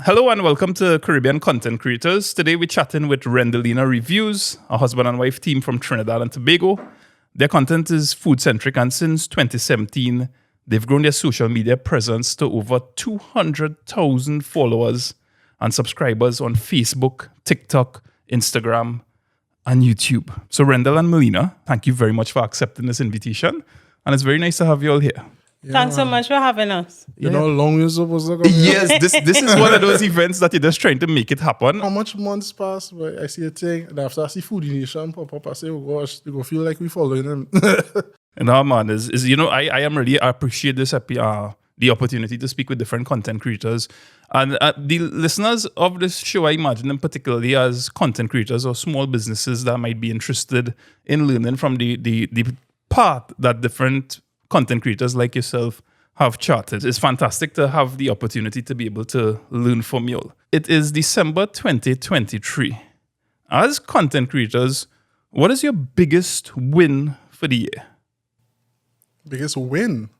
Hello and welcome to Caribbean Content Creators. Today we're chatting with Rendalina Reviews, a husband and wife team from Trinidad and Tobago. Their content is food-centric, and since 2017, they've grown their social media presence to over 200,000 followers and subscribers on Facebook, TikTok, Instagram, and YouTube. So Rendell and Melina, thank you very much for accepting this invitation. And it's very nice to have you all here. Yeah, Thanks so much for having us. You know how long you're supposed to go? Yes, this is one of those events that you're just trying to make it happen. How much months pass? But I see a thing, and after I see Foodie Nation pop up, I say, oh gosh, you go feel like we following them. No, man, I am really appreciate this the opportunity to speak with different content creators. And the listeners of this show, I imagine them particularly as content creators or small businesses that might be interested in learning from the path that different content creators like yourself have charted. It's fantastic to have the opportunity to be able to learn from you all. It is December 2023. As content creators, what is your biggest win for the year? Biggest win?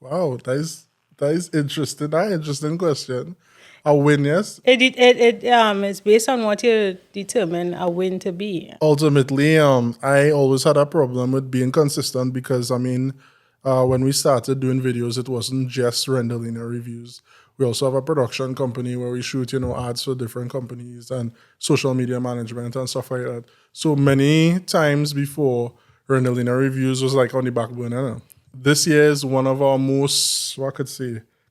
Wow, that is interesting. That's an interesting question. A win, yes? It's based on what you determine a win to be. Ultimately, I always had a problem with being consistent because, when we started doing videos, it wasn't just Rendalina Reviews. We also have a production company where we shoot, ads for different companies and social media management and stuff like that. So many times before, Rendalina Reviews was like on the back burner. This year is one of our most,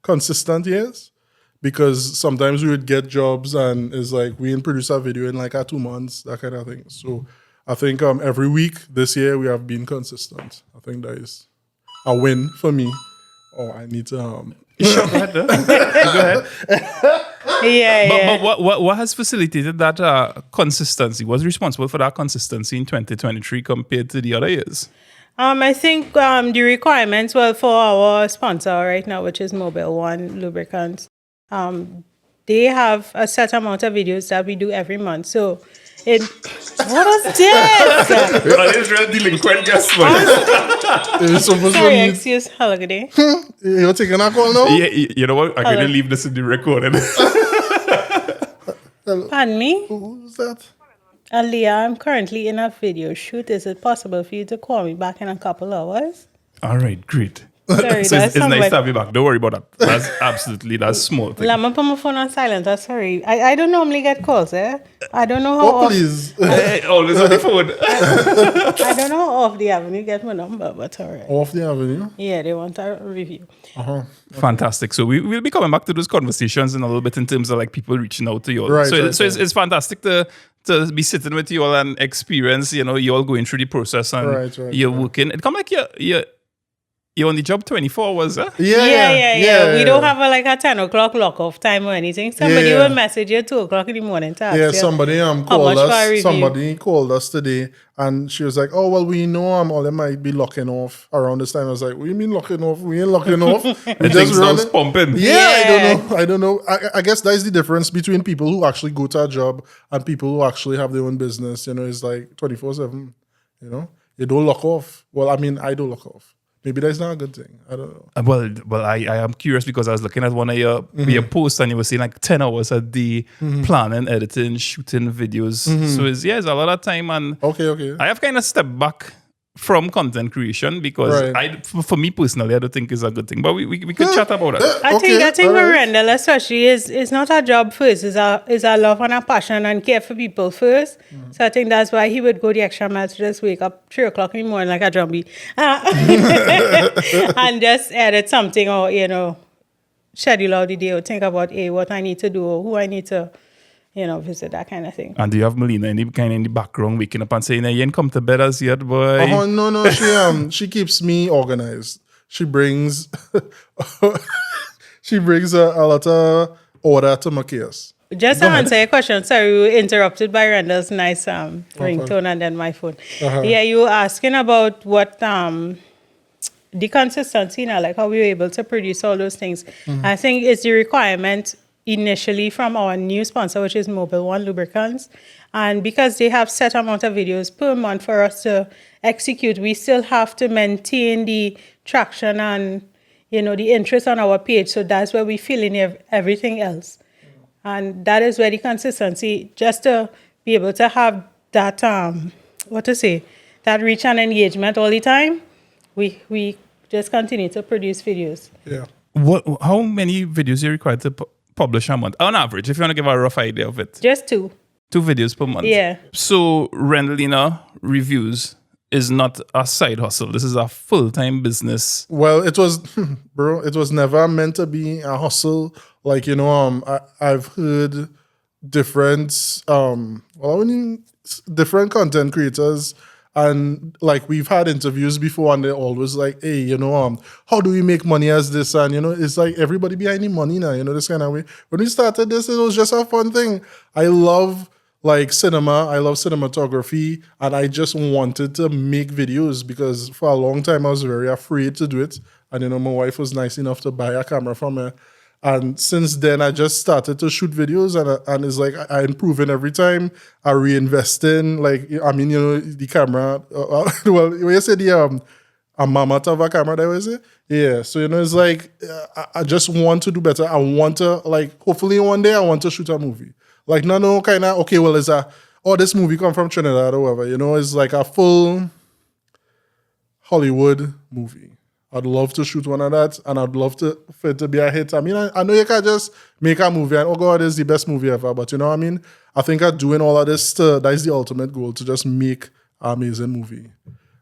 consistent years, because sometimes we would get jobs and it's like we didn't produce a video in like 2 months, that kind of thing. So I think every week this year we have been consistent. I think that is a win for me. Oh, I need to Sure, go ahead. Go ahead. Yeah. But what has facilitated that consistency? What's responsible for that consistency in 2023 compared to the other years? I think the requirements, for our sponsor right now, which is Mobile One Lubricants, they have a set amount of videos that we do every month. So what is this? That is real delinquent guess, man. Sorry, excuse. Hello, good day. You're taking a call now? Yeah, you know what? I'm going to leave this in the recording. Pardon me? Who's that? Aliyah, I'm currently in a video shoot. Is it possible for you to call me back in a couple hours? All right, great. Sorry, So it's nice to have you back. Don't worry about that. That's small thing. I'm put my phone on silent. I'm sorry. I don't normally get calls, I don't know how Please. Always on the phone. I don't know how off the avenue get my number, but all right. Off the avenue? Yeah, they want a review. Fantastic. So we'll be coming back to those conversations in a little bit in terms of like people reaching out to you all. Right, So it's fantastic to be sitting with you all and experience, you all going through the process and you're working. It come like you're on the job 24 hours, huh? Yeah. We don't have a 10 o'clock lock-off time or anything. Somebody will message you at 2 o'clock in the morning to ask you somebody called us. Somebody called us today, and she was like, "Oh well, we know all them might be locking off around this time." I was like, "What do you mean locking off? We ain't locking off. We just running." Pumping. I don't know. I guess that is the difference between people who actually go to a job and people who actually have their own business. It's like 24/7. You don't lock off. Well, I do lock off. Maybe that's not a good thing. I don't know. Well, I am curious because I was looking at one of your posts and you were saying like 10 hours a day planning, editing, shooting videos. So it's a lot of time. And okay. I have kind of stepped back from content creation because for me personally, I don't think it's a good thing. But we could chat about it. I think for Rendell especially is not a job first. It's a love and a passion and care for people first. So I think that's why he would go the extra mile to just wake up 3 o'clock in the morning like a drumbeat and just edit something or schedule out the day or think about what I need to do or who I need to visit, that kind of thing. And do you have Melina in the background waking up and saying, "You ain't come to bed as yet, boy"? Oh no, she keeps me organized. She brings a lot of order to my chaos. Just to answer your question, sorry, we were interrupted by Rendell's nice ringtone and then my phone. Yeah, you were asking about what the consistency, like how we were able to produce all those things. I think it's the requirement initially from our new sponsor, which is Mobile One Lubricants. And because they have set amount of videos per month for us to execute, we still have to maintain the traction and, the interest on our page. So that's where we fill in everything else. And that is where the consistency, just to be able to have that, that reach and engagement all the time, we just continue to produce videos. Yeah. How many videos are you required to publish a month? On average, if you want to give a rough idea of it. Just 2. 2 videos per month. Yeah. So Rendelina Reviews is not a side hustle. This is a full-time business. Well, it was, bro, it was never meant to be a hustle. Like, I've heard different, different content creators, and like we've had interviews before, and they're always like, hey, how do we make money as this? And, it's like everybody behind the money now, this kind of way. When we started this, it was just a fun thing. I love like cinema, I love cinematography, and I just wanted to make videos because for a long time I was very afraid to do it. And my wife was nice enough to buy a camera from me. And since then, I just started to shoot videos, and it's like I improving every time. I reinvest in, the camera. Well, when you say a mama to have a camera, that was it. Yeah, so it's like I just want to do better. I want to hopefully one day I want to shoot a movie. Like no kind of okay. Well, this movie come from Trinidad or whatever. It's like a full Hollywood movie. I'd love to shoot one of that, and I'd love for it to be a hit. I mean, I know you can't just make a movie and, oh God, it's the best movie ever. But you know what I mean? I think doing all of this, that is the ultimate goal, to just make an amazing movie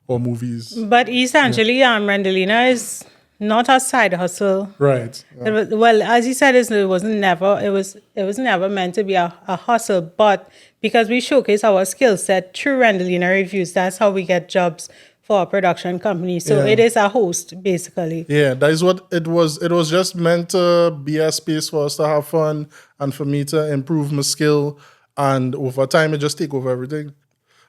or movies. But essentially, Rendelina is not a side hustle. Right. Yeah. Well, as you said, it was never meant to be a hustle. But because we showcase our skill set through Rendelina Reviews, that's how we get jobs for a production company. So it is a host, basically. Yeah, that is what it was. It was just meant to be a space for us to have fun and for me to improve my skill. And over time, it just take over everything.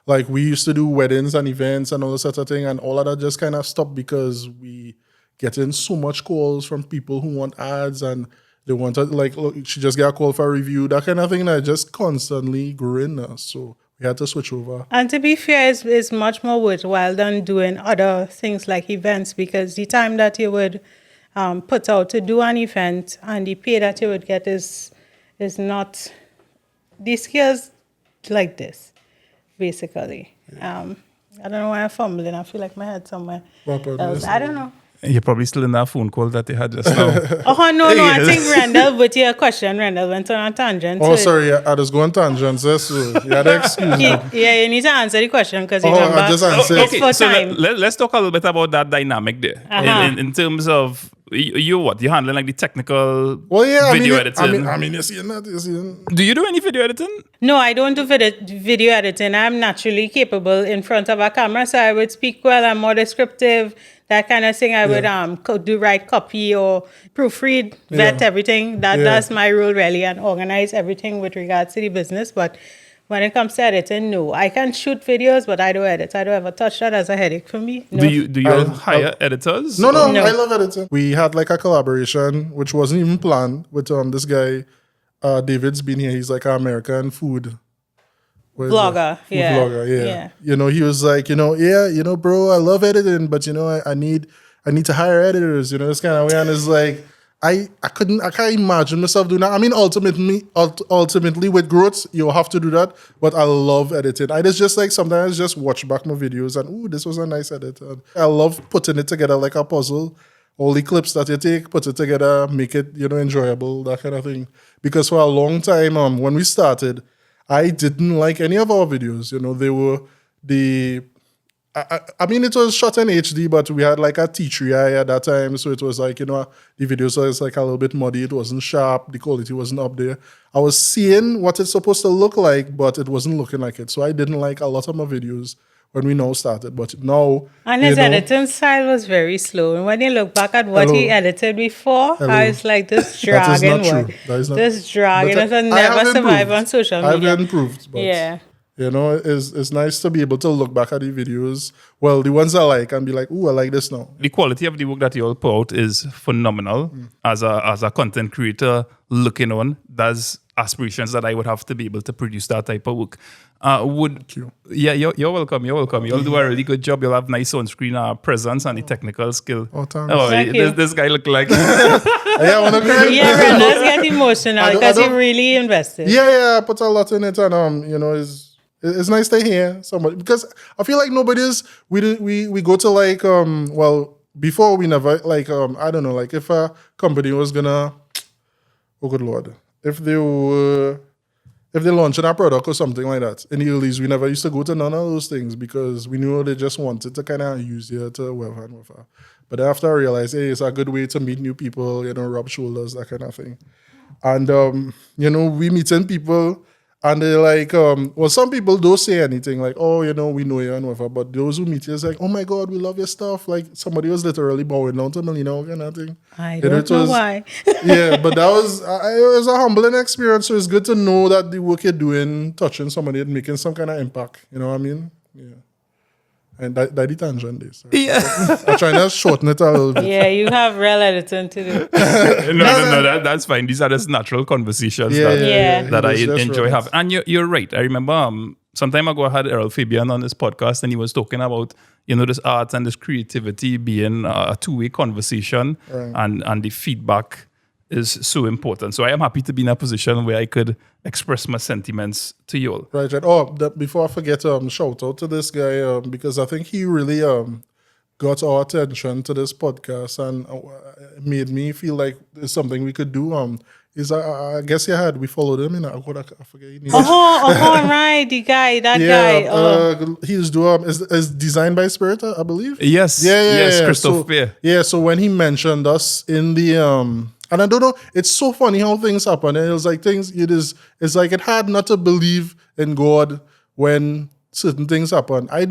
Like we used to do weddings and events and all this sort of thing, and all of that just kind of stopped because we get in so much calls from people who want ads, and they want to, look, she just got a call for a review, that kind of thing, that just constantly growing us. So we had to switch over. And to be fair, it's much more worthwhile than doing other things like events, because the time that you would put out to do an event and the pay that you would get is not the skills like this, basically. Yeah. I don't know why I'm fumbling. I feel like my head somewhere else. I don't know. You're probably still in that phone call that they had just now. No. I think Randall, with your question, Randall went on a tangent. Oh, sorry. I just go on tangents. So you had to excuse me. Yeah, you need to answer the question because I just answered. It's for time. Let's talk a little bit about that dynamic there. In terms of, you're handling like the technical video editing? I mean, you're seeing that. Do you do any video editing? No, I don't do video editing. I'm naturally capable in front of a camera, so I would speak well. I'm more descriptive. That kind of thing. I would write copy or proofread, vet everything. That's my role really, and organize everything with regards to the business. But when it comes to editing, no. I can shoot videos, but I don't edit. I don't ever touch that as a headache for me. No. Do you hire editors? No, I love editing. We had like a collaboration, which wasn't even planned, with this guy, David's been here. He's like an American food vlogger. Vlogger, yeah. He was like, bro, I love editing, but I need to hire editors, this kind of way. And it's like I can't imagine myself doing that. I mean, ultimately with growth, you'll have to do that. But I love editing. I just like sometimes just watch back my videos and this was a nice edit. And I love putting it together like a puzzle. All the clips that you take, put it together, make it, enjoyable, that kind of thing. Because for a long time, when we started, I didn't like any of our videos. They were I mean, it was shot in HD, but we had like a T3i at that time. So it was like, the videos was like a little bit muddy. It wasn't sharp. The quality wasn't up there. I was seeing what it's supposed to look like, but it wasn't looking like it. So I didn't like a lot of my videos when we now started. But now... And his editing style was very slow. And when you look back at what he edited before, I was like, this dragging one. This dragging will never survive on social media. I've improved, but... Yeah. It's nice to be able to look back at the videos, well, the ones I like, and be like, ooh, I like this now. The quality of the work that you all put out is phenomenal. As a content creator looking on, that's aspirations that I would have to be able to produce that type of work. Thank you. Yeah, you're welcome. You're welcome. You'll do a really good job. You'll have nice on-screen presence and the technical skill. Oh, thanks. Thank you. This guy look like Yeah, I want to agree. Yeah, Renders get emotional because he really invested. Yeah, I put a lot in it, and you know, it's nice to hear somebody, because I feel like we go to like before we never like I don't know, like if a company was gonna, oh good lord, if they launching a product or something like that in the earlys, we never used to go to none of those things because we knew they just wanted to kind of use it to whatever and whatever. But after I realized, hey, it's a good way to meet new people, you know, rub shoulders, that kind of thing. And you know, we meeting people and they're like, some people don't say anything like, oh, you know, we know you and whatever. But those who meet you is like, oh my God, we love your stuff. Like somebody was literally bowing down to me, you know, kind of thing. I don't know why. Yeah, but that was it was a humbling experience. So it's good to know that the work you're doing, touching somebody and making some kind of impact. You know what I mean? Yeah. And that the tangent is. yeah. I'm trying to shorten it a little bit. Yeah, you have real editing to do. No, that's fine. These are just natural conversations that I It's just enjoy right. having. And you're right. I remember some time ago I had Errol Fabian on this podcast and he was talking about, you know, this art and this creativity being a two-way conversation, and the feedback is so important. So I am happy to be in a position where I could express my sentiments to you all. Right. Oh, before I forget, shout out to this guy because I think he really got our attention to this podcast and made me feel like it's something we could do. I guess we followed him. I forget his name. Right, the guy, that guy. He's doing is Designed by Spirit, I believe. Yes. Yeah. Christophe Pierre. Yeah. So when he mentioned us in the and I don't know, it's so funny how things happen. And it was like it's like it hard not to believe in God when certain things happen. I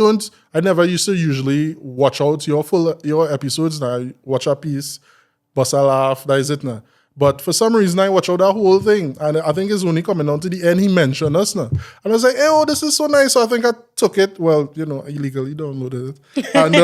never used to usually watch out your episodes. Now I watch a piece, bust a laugh, that is it now. But for some reason, I watch out that whole thing. And I think it's only coming down to the end, he mentioned us now. And I was like, hey, oh, this is so nice. So I think I took it, well, you know, illegally downloaded it. And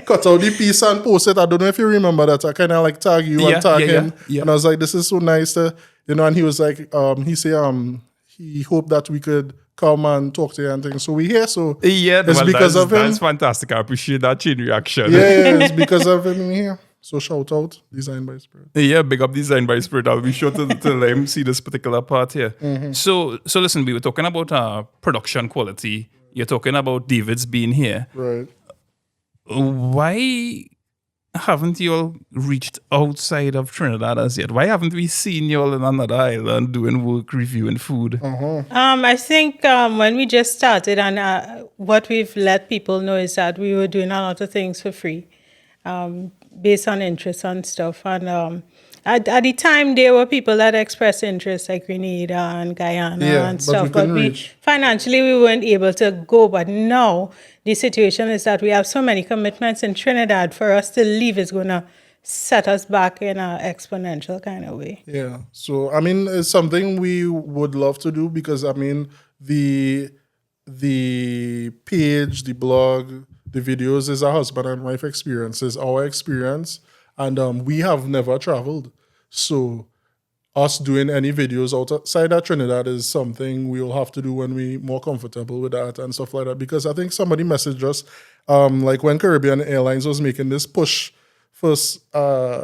cut out the piece and posted it. I don't know if you remember that. I kind of like tag you and tag him. Yeah. And I was like, this is so nice to, you know, and he was like, he said he hoped that we could come and talk to you and things. So we here. So it's because of him. That's fantastic. I appreciate that chain reaction. Yeah, it's because of him here. So shout out, Designed by Spirit. Yeah, big up Designed by Spirit. I'll be sure to let him see this particular part here. Mm-hmm. So listen, we were talking about production quality. You're talking about David's being here. Right. Why haven't you all reached outside of Trinidad as yet? Why haven't we seen you all in another island doing work, reviewing food? Uh-huh. I think when we just started, and what we've let people know is that we were doing a lot of things for free. Based on interest and stuff. And at the time, there were people that expressed interest, like Grenada and Guyana and stuff. But financially, we weren't able to go. But now, the situation is that we have so many commitments in Trinidad. For us to leave is going to set us back in an exponential kind of way. Yeah. So, I mean, it's something we would love to do because, I mean, the page, the blog, the videos is a husband and wife experience, is our experience. And we have never traveled. So us doing any videos outside of Trinidad is something we'll have to do when we're more comfortable with that and stuff like that. Because I think somebody messaged us, like when Caribbean Airlines was making this push for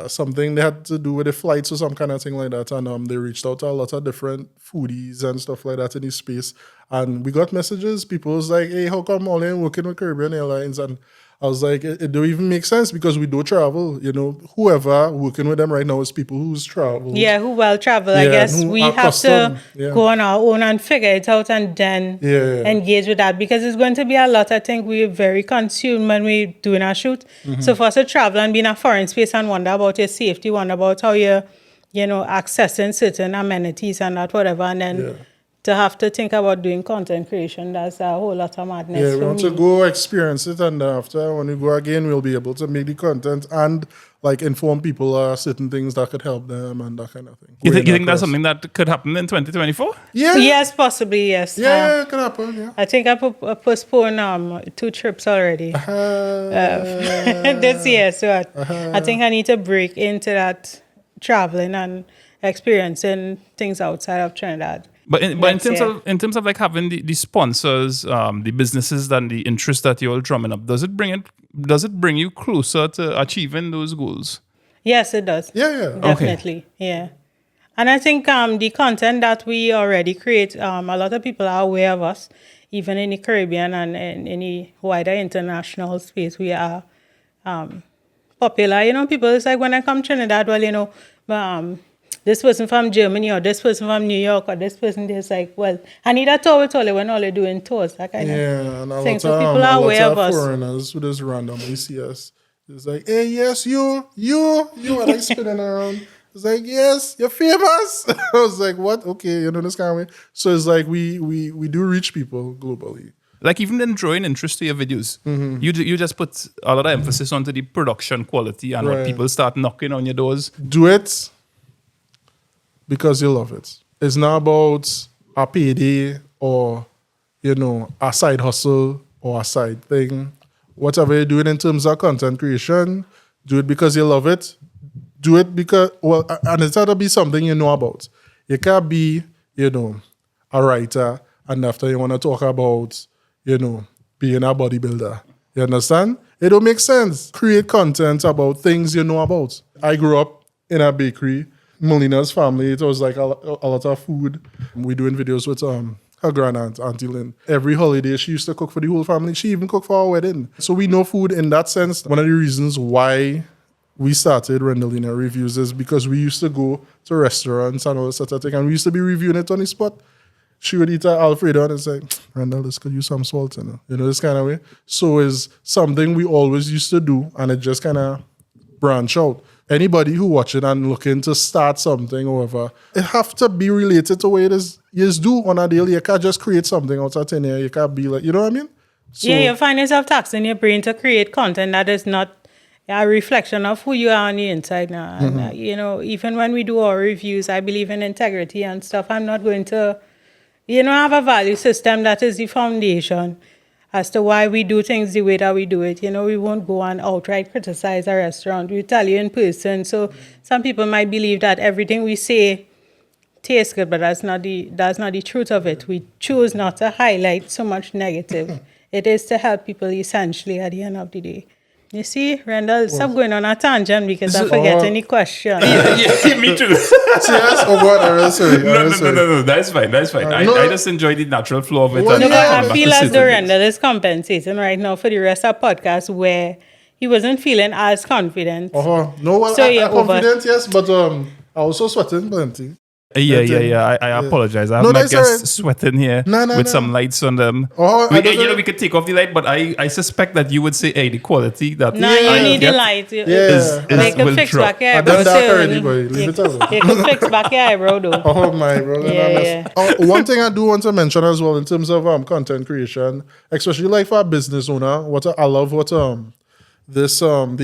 something they had to do with the flights or some kind of thing like that. And they reached out to a lot of different foodies and stuff like that in this space. And we got messages. People was like, hey, how come all in working with Caribbean Airlines? And I was like, it don't even make sense because we don't travel. You know, whoever working with them right now is people who's traveled. Yeah, who well travel. I guess we have to go on our own and figure it out and then engage with that because it's going to be a lot. I think we're very consumed when we're doing our shoot. Mm-hmm. So for us to travel and be in a foreign space and wonder about your safety, wonder about how you're, you know, accessing certain amenities and that whatever, and then to have to think about doing content creation, that's a whole lot of madness. Yeah, we want to go experience it, and after when we go again, we'll be able to make the content and like inform people certain things that could help them and that kind of thing. You think that's something that could happen in 2024? Yeah. Yes, possibly, yes. Yeah, it could happen, yeah. I think I postponed 2 trips already this year, so I think I need to break into that traveling and experiencing things outside of Trinidad. But in terms of like having the sponsors, the businesses and the interest that you're drumming up, does it bring you closer to achieving those goals? Yes, it does. Yeah. Definitely. Okay. Yeah. And I think the content that we already create, a lot of people are aware of us, even in the Caribbean and in the wider international space. We are popular. You know, people, it's like when I come to Trinidad, well, you know, this person from Germany or this person from New York or this person, there's like, well, I need a tour with all when all they're doing tours. That kind and a of thing. lot So of, people are aware of us. foreigners who just randomly see us. It's like, hey, yes, you are like spinning around. It's like, yes, you're famous. I was like, what? Okay, you know, this kind of way. So it's like we do reach people globally. Like even in drawing interest to your videos, you just put a lot of emphasis onto the production quality and when people start knocking on your doors. Do it because you love it. It's not about a payday or, you know, a side hustle or a side thing. Whatever you're doing in terms of content creation, do it because you love it. Do it because, well, and it's got to be something you know about. You can't be, you know, a writer and after you want to talk about, you know, being a bodybuilder. You understand? It don't make sense. Create content about things you know about. I grew up in a bakery. Molina's family, it was like a lot of food. We're doing videos with her grandaunt, Auntie Lynn. Every holiday, she used to cook for the whole family. She even cooked for our wedding. So we know food in that sense. One of the reasons why we started Rendellina Reviews is because we used to go to restaurants and all that sort of thing, and we used to be reviewing it on the spot. She would eat her Alfredo and say, Rendell, this could use some salt, you know, this kind of way. So it's something we always used to do, and it just kind of branch out. Anybody who watching and looking to start something or whatever, it have to be related to what it is you do on a daily. You can't just create something out of thin air. You can't be like, you know what I mean? So, yeah, you find yourself taxing your brain to create content that is not a reflection of who you are on the inside now. And, you know, even when we do our reviews, I believe in integrity and stuff. I'm not going to, you know, have a value system that is the foundation as to why we do things the way that we do it. You know, we won't go and outright criticize a restaurant. We tell you in person. So some people might believe that everything we say tastes good, but that's not the truth of it. We choose not to highlight so much negative. It is to help people essentially at the end of the day. You see, Rendell, stop going on a tangent because I forget any question. Yeah, me too. Serious? Oh God, I'm really sorry. No. That's fine. I just enjoy the natural flow of it. Well, No, Yeah. but I feel as though Rendell is compensating right now for the rest of the podcast where he wasn't feeling as confident. No, well, So I'm you're confident, yes, but I also sweating plenty. Yeah. I apologize. I have No, my that's guests all right. sweating here with some lights on them. We could take off the light, but I suspect that you would say, hey, the quality that No, you I need get the light. Yeah. You can fix drop. back your I eyebrow. done that soon. already, boy. Leave it alone. You can fix back your eyebrow though. Oh my bro. Yeah. One thing I do want to mention as well in terms of content creation, especially like for a business owner, I love what the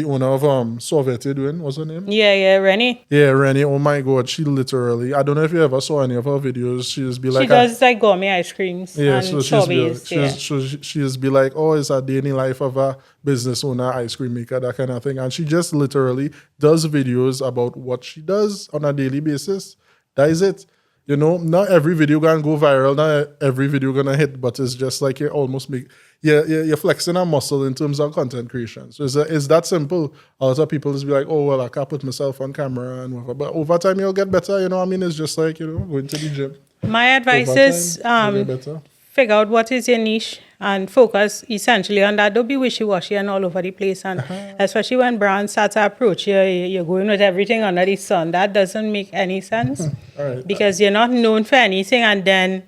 owner of Sovieti doing, what's her name? Yeah, Rennie. Yeah, Rennie. Oh my God, she literally, I don't know if you ever saw any of her videos. She just be like, She does like gourmet ice creams yeah, and so she just be like, oh, it's a day in the life of a business owner, ice cream maker, that kind of thing. And she just literally does videos about what she does on a daily basis. That is it. You know, not every video gonna go viral, not every video gonna hit, but it's just like you're flexing a muscle in terms of content creation. So it's that simple. A lot of people just be like, oh, well, I can't put myself on camera and whatever. But over time, you'll get better, you know what I mean? It's just like, you know, going to the gym. My advice Over is time, you'll get better. figure out what is your niche and focus essentially on that. Don't be wishy-washy and all over the place. And especially when brands start to approach you, you're going with everything under the sun. That doesn't make any sense. All right. Because you're not known for anything and then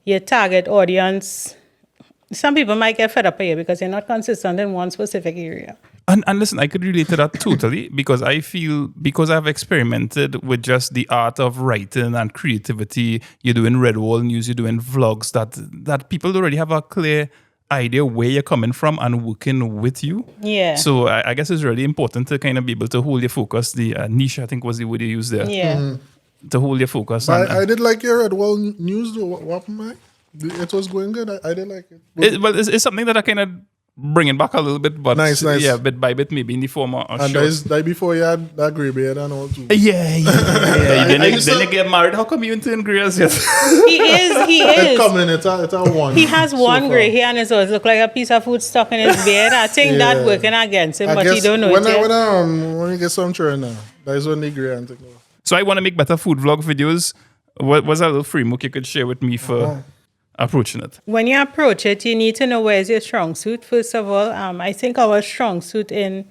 your target audience, some people might get fed up with you because you're not consistent in one specific area. And listen, I could relate to that totally because I feel, because I've experimented with just the art of writing and creativity, you're doing Red Wall News, you're doing vlogs, that people already have a clear idea where you're coming from and working with you. Yeah. So I guess it's really important to kind of be able to hold your focus. The niche, I think, was the word you used there. Yeah. To hold your focus. I did like your Red Wall News, though. What happened, Mike? It was going good. I did like it. It's something that I kind of bringing back a little bit, but Nice. yeah, bit by bit, maybe in the form of And that before you had that grey beard and all too. Yeah. Then used you to- get married. How come you ain't turn grey as yet? He is. It's coming. It's a one. He has so one far. gray hair and his always look like a piece of food stuck in his beard. I think Yeah. that working against him, I but guess he don't know when it yet. when you get some churn now, that is when the grey and thing. So I want to make better food vlog videos. What was a little framework you could share with me for approaching it? When you approach it, you need to know where's your strong suit. First of all, I think our strong suit in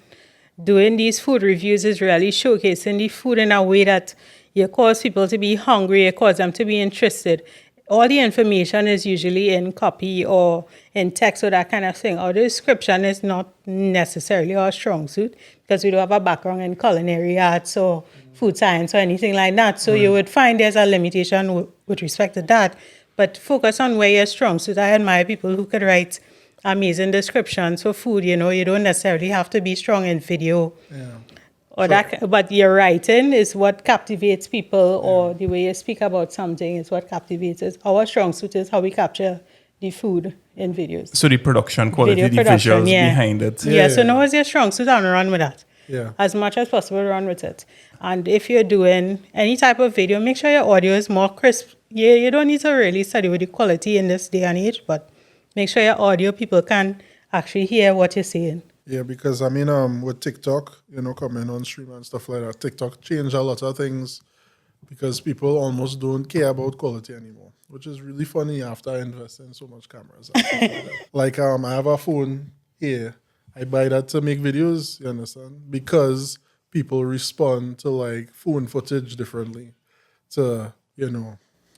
doing these food reviews is really showcasing the food in a way that you cause people to be hungry, you cause them to be interested. All the information is usually in copy or in text or that kind of thing. Or the description is not necessarily our strong suit because we don't have a background in culinary arts or food science or anything like that. So you would find there's a limitation with respect to that. But focus on where you're strong. So I admire people who could write amazing descriptions for food. You don't necessarily have to be strong in video. Yeah. Or but your writing is what captivates people, or the way you speak about something is what captivates us. Our strong suit is how we capture the food in videos. So the production quality, Video the production, visuals yeah. behind it. Yeah, so now is your strong suit and run with that. Yeah. As much as possible, run with it. And if you're doing any type of video, make sure your audio is more crisp. Yeah, you don't need to really study with the quality in this day and age, but make sure your audio, people can actually hear what you're saying. Yeah, because with TikTok, coming on stream and stuff like that, TikTok changed a lot of things because people almost don't care about quality anymore, which is really funny after I invest in so much cameras. And stuff like that. I have a phone here. I buy that to make videos, you understand? Because people respond to phone footage differently to,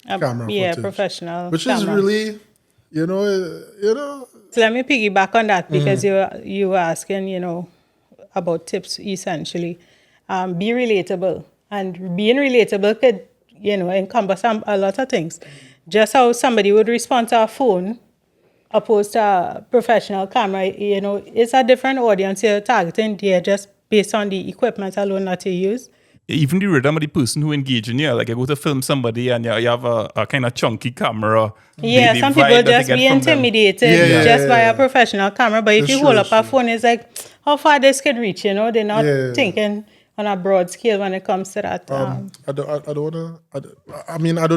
camera footage. Professional. Which camera. is really, So let me piggyback on that because you were asking, about tips essentially. Be relatable, and being relatable could, encompass a lot of things. Just how somebody would respond to a phone opposed to a professional camera, it's a different audience you're targeting there just based on the equipment alone that you use. Even the rhythm of the person who engage in you, like you go to film somebody and you have a kind of chunky camera. Yeah, the some vibe people that they just get be from them. intimidated just by a professional camera. But if That's you true, hold that's up a true. phone, it's like, how far this could reach, they're not Yeah. thinking on a broad scale when it comes to that. I don't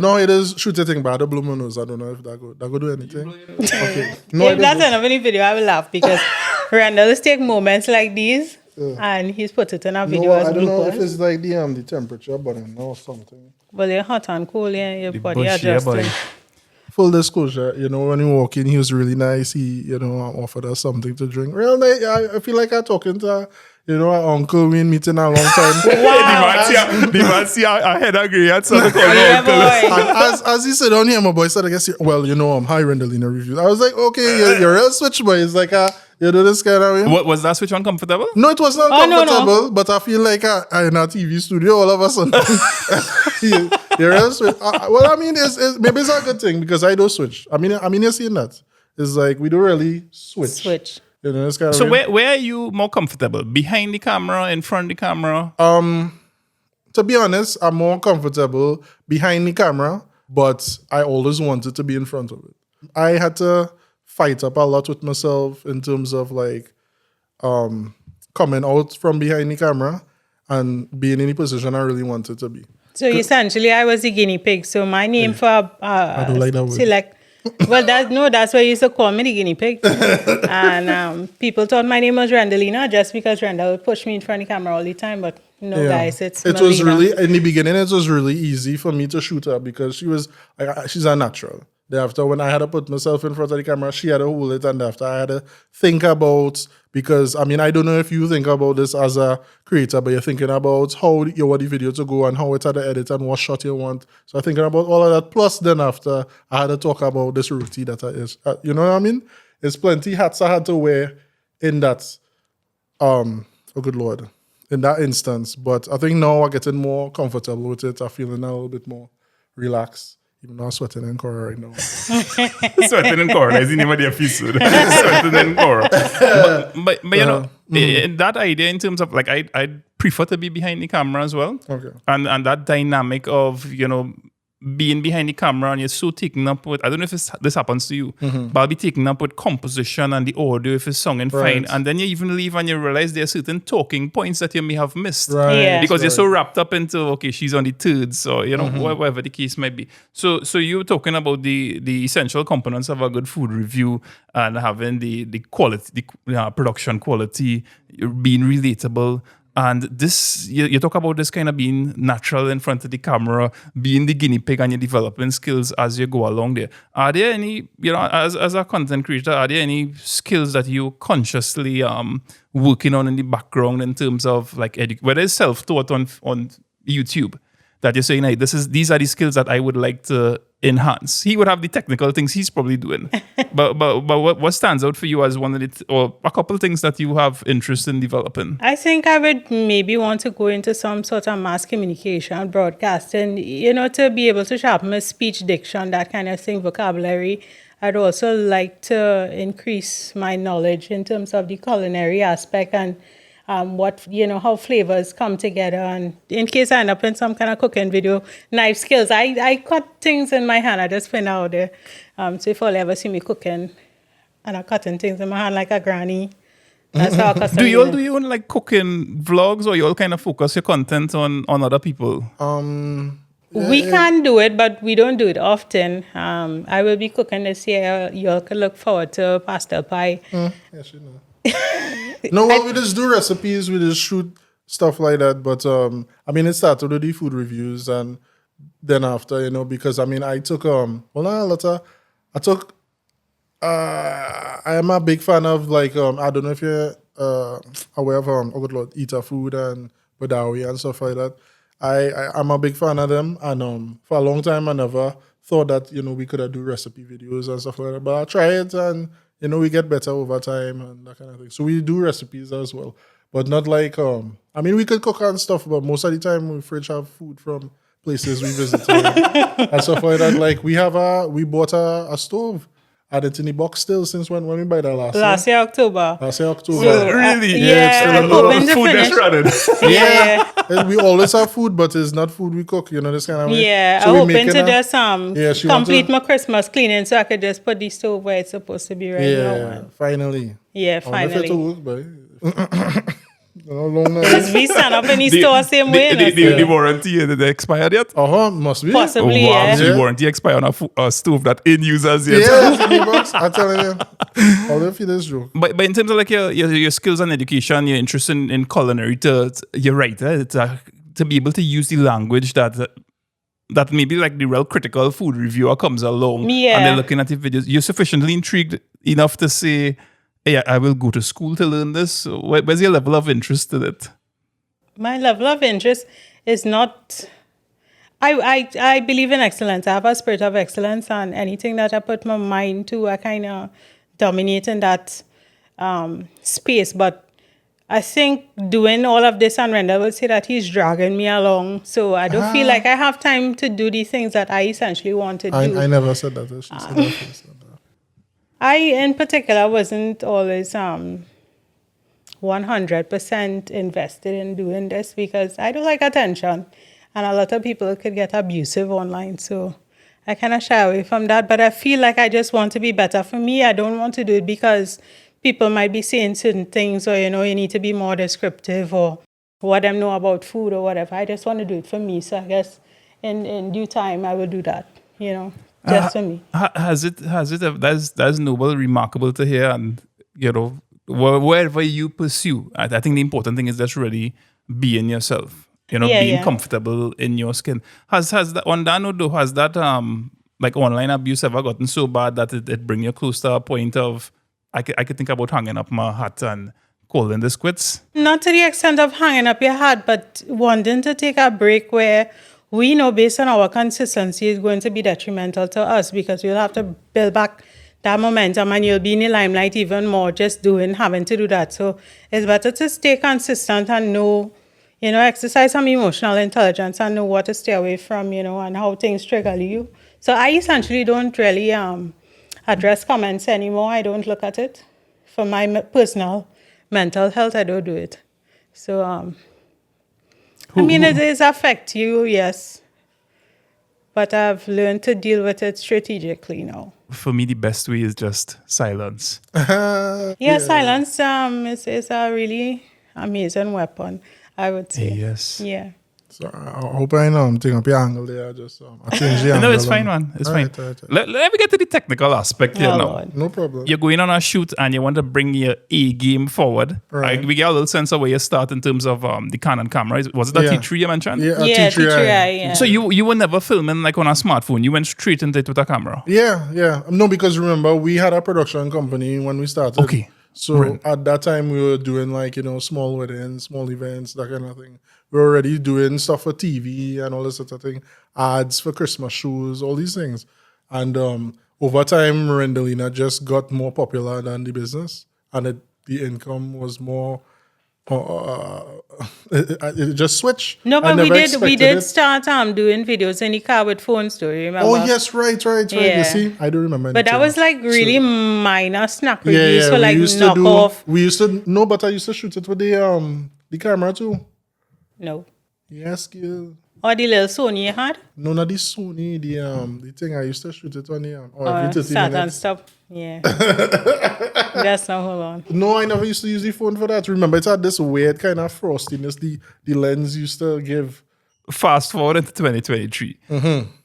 know how it is shoot a thing, but I don't blow my nose. I don't know if that go do anything. Okay. No, If that's enough in the video, I will laugh because Randall is take moments like these and he's put it in a video as I don't know if bloopers. it's like the temperature button or something. Well, you're hot and cool, yeah, your body bush, yeah, adjusting. boy. Full disclosure, when we walk in, he was really nice. He, offered us something to drink. Real nice. I feel like I'm talking to, our uncle we ain't meeting a long time. The man see a head agree at something called Yeah, uncle. boy. And as he said on here, my boy said, I guess, I'm high Rendolina reviews. I was like, okay, you're a real switch boy. It's like, you do this kind of way. What was that switch uncomfortable? No, it was not Oh, no, no. comfortable, but I feel like I'm in a TV studio all of a sudden. You're real switch. Maybe it's a good thing because I do switch. You're seeing that. It's like we don't really switch. It's kind of So weird. where are you more comfortable? Behind the camera, in front of the camera? To be honest, I'm more comfortable behind the camera, but I always wanted to be in front of it. I had to fight up a lot with myself in terms of coming out from behind the camera and being in the position I really wanted to be. So essentially, I was the guinea pig. So my name for don't like that word. select. Well, that's why you used to call me the guinea pig. And people thought my name was Randolina just because Randall would push me in front of the camera all the time. But no, guys, it's It was Melina. really in the beginning. It was really easy for me to shoot her because she's a natural. Thereafter, when I had to put myself in front of the camera, she had to hold it, and after I had to think about, because I don't know if you think about this as a creator, but you're thinking about how you want the video to go and how it's had to edit and what shot you want. So I'm thinking about all of that. Plus, then after I had to talk about this routine that is, you know what I mean? There's plenty hats I had to wear in that. Oh, good Lord. In that instance, but I think now I'm getting more comfortable with it. I'm feeling a little bit more relaxed, even though I'm sweating in Cora right now. Sweating in Cora. Is the name of the episode. Sweating in Cora. But in that idea, in terms of I prefer to be behind the camera as well. Okay. And that dynamic of, being behind the camera and you're so taken up with, I don't know if this happens to you, but I'll be taken up with composition and the audio if it's sung and fine. And then you even leave and you realize there are certain talking points that you may have missed. Right. Yeah. Because you're so wrapped up into, okay, she's on the thirds or, whatever the case might be. So you're talking about the essential components of a good food review and having the quality, the production quality, being relatable. And this, you talk about this kind of being natural in front of the camera, being the guinea pig, and you're developing skills as you go along there. Are there any, as a content creator, are there any skills that you consciously working on in the background in terms of like whether it's self-taught on YouTube, that you're saying, hey, these are the skills that I would like to enhance? He would have the technical things he's probably doing. but what stands out for you as one of the, or a couple of things that you have interest in developing? I think I would maybe want to go into some sort of mass communication, broadcasting, to be able to sharpen my speech, diction, that kind of thing, vocabulary. I'd also like to increase my knowledge in terms of the culinary aspect and how flavors come together. And in case I end up in some kind of cooking video, knife skills, I cut things in my hand. I just put it out there. So if you'll ever see me cooking and I'm cutting things in my hand like a granny, that's how I do you own like cooking vlogs, or you all kind of focus your content on other people? We can do it, but we don't do it often. I will be cooking this year. You all can look forward to pastel pie. Yes, you know. No, well, we just do recipes, we just shoot stuff like that. But it started with the food reviews, and then after, because I took I am a big fan of I don't know if you're aware of Eater Food and Badawi and stuff like that. I'm a big fan of them, and for a long time I never thought that we could do recipe videos and stuff like that. But I try it, and we get better over time and that kind of thing. So we do recipes as well, but not like we could cook and stuff, but most of the time we fridge have food from places we visit and stuff like that. Like we bought a stove. Had it in the box still since when we buy that last year? October. Last year, October. So, really? Yeah, it's still a food that's running. Yeah. And we always have food, but it's not food we cook, this kind of way. Yeah, So I'm we hoping making to just complete my Christmas cleaning so I could just put the stove where it's supposed to be right now. Finally. Yeah, finally. I wonder if it will work, but how long now? Because we stand up in the store same way. The warranty, did they expired yet? Must be. Possibly, wow, yeah. so the warranty expire on a stove that in users yet. Yeah, I'm telling you. I'll never feel this joke. But in terms of like your skills and education, your interest in culinary, you're right, to be able to use the language that maybe like the real critical food reviewer comes along and they're looking at the videos, you're sufficiently intrigued enough to say, yeah, I will go to school to learn this. Where's your level of interest in it? My level of interest is not... I believe in excellence. I have a spirit of excellence, and anything that I put my mind to, I kind of dominate in that space. But I think doing all of this, and Renda will say that he's dragging me along. So I don't feel like I have time to do the things that I essentially want to do. I never said that. She said that. I, in particular, wasn't always 100% invested in doing this because I don't like attention. And a lot of people could get abusive online. So I kind of shy away from that. But I feel like I just want to be better. For me, I don't want to do it because people might be saying certain things or, you need to be more descriptive or what I know about food or whatever. I just want to do it for me. So I guess in due time, I will do that, just for me. That's noble, remarkable to hear. And, wherever you pursue, I think the important thing is just really being yourself, being comfortable in your skin. Has that, on that note though, has that like online abuse ever gotten so bad that it bring you close to a point of, I could think about hanging up my hat and calling this quits? Not to the extent of hanging up your hat, but wanting to take a break where we know based on our consistency is going to be detrimental to us because we'll have to build back that momentum and you'll be in the limelight even more just having to do that. So it's better to stay consistent and know, exercise some emotional intelligence and know what to stay away from, and how things trigger you. So I essentially don't really address comments anymore. I don't look at it. For my personal mental health, I don't do it. So... it does affect you, yes. but I've learned to deal with it strategically now. For me, the best way is just silence. Yeah, silence is a really amazing weapon, I would say. Yes. Yeah. So I hope I know I'm taking up your angle there. Just I change the angle. No, it's fine, man. It's fine. Right. Let me get to the technical aspect here Oh, now. Lord. No problem. You're going on a shoot and you want to bring your A game forward. Right. We get a little sense of where you start in terms of the Canon camera. Was it the Yeah. T3 you mentioned? Yeah, Yeah, T3i. yeah. So you were never filming like on a smartphone. You went straight into it with a camera. Yeah. No, because remember, we had a production company when we started. Okay. So at that time, we were doing small weddings, small events, that kind of thing. We were already doing stuff for TV and all this sort of thing, ads for Christmas shoes, all these things. And over time, Rendelina just got more popular than the business, and the income was more. It just switched. No, I but never we expected did it. start doing videos in the car with phones too, remember? Oh yes, right. Yeah. You see, I do remember. But that anything. was like really minor snack Yeah, reviews for we like used to knockoff. We used to but I used to shoot it with the camera too. No. Yes, girl. Or the little Sony you had? No, not the Sony, the thing I used to shoot it on the every 30 Start and minutes. stop. Yeah. That's not hold on. No, I never used to use the phone for that. Remember, it had this weird kind of frostiness the lens used to give. Fast forward into 2023.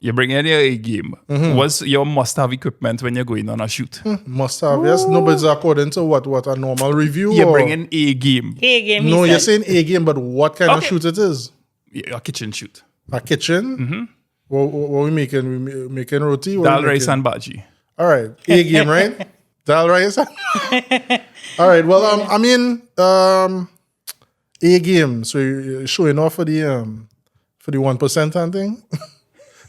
You bring in your A game. What's your must-have equipment when you're going on a shoot? Must have, yes. No, but it's according to what a normal review. You or- bring in A game. Hey, game. No, he you're said. saying A game, but what kind of Okay. shoot it is? A kitchen shoot. A kitchen? What we making? We making roti? What Dal we rice making? and bhaji. All right, A game, right? Dal rice. All right. Well, I mean, A game. So you're showing off for the 1% and thing.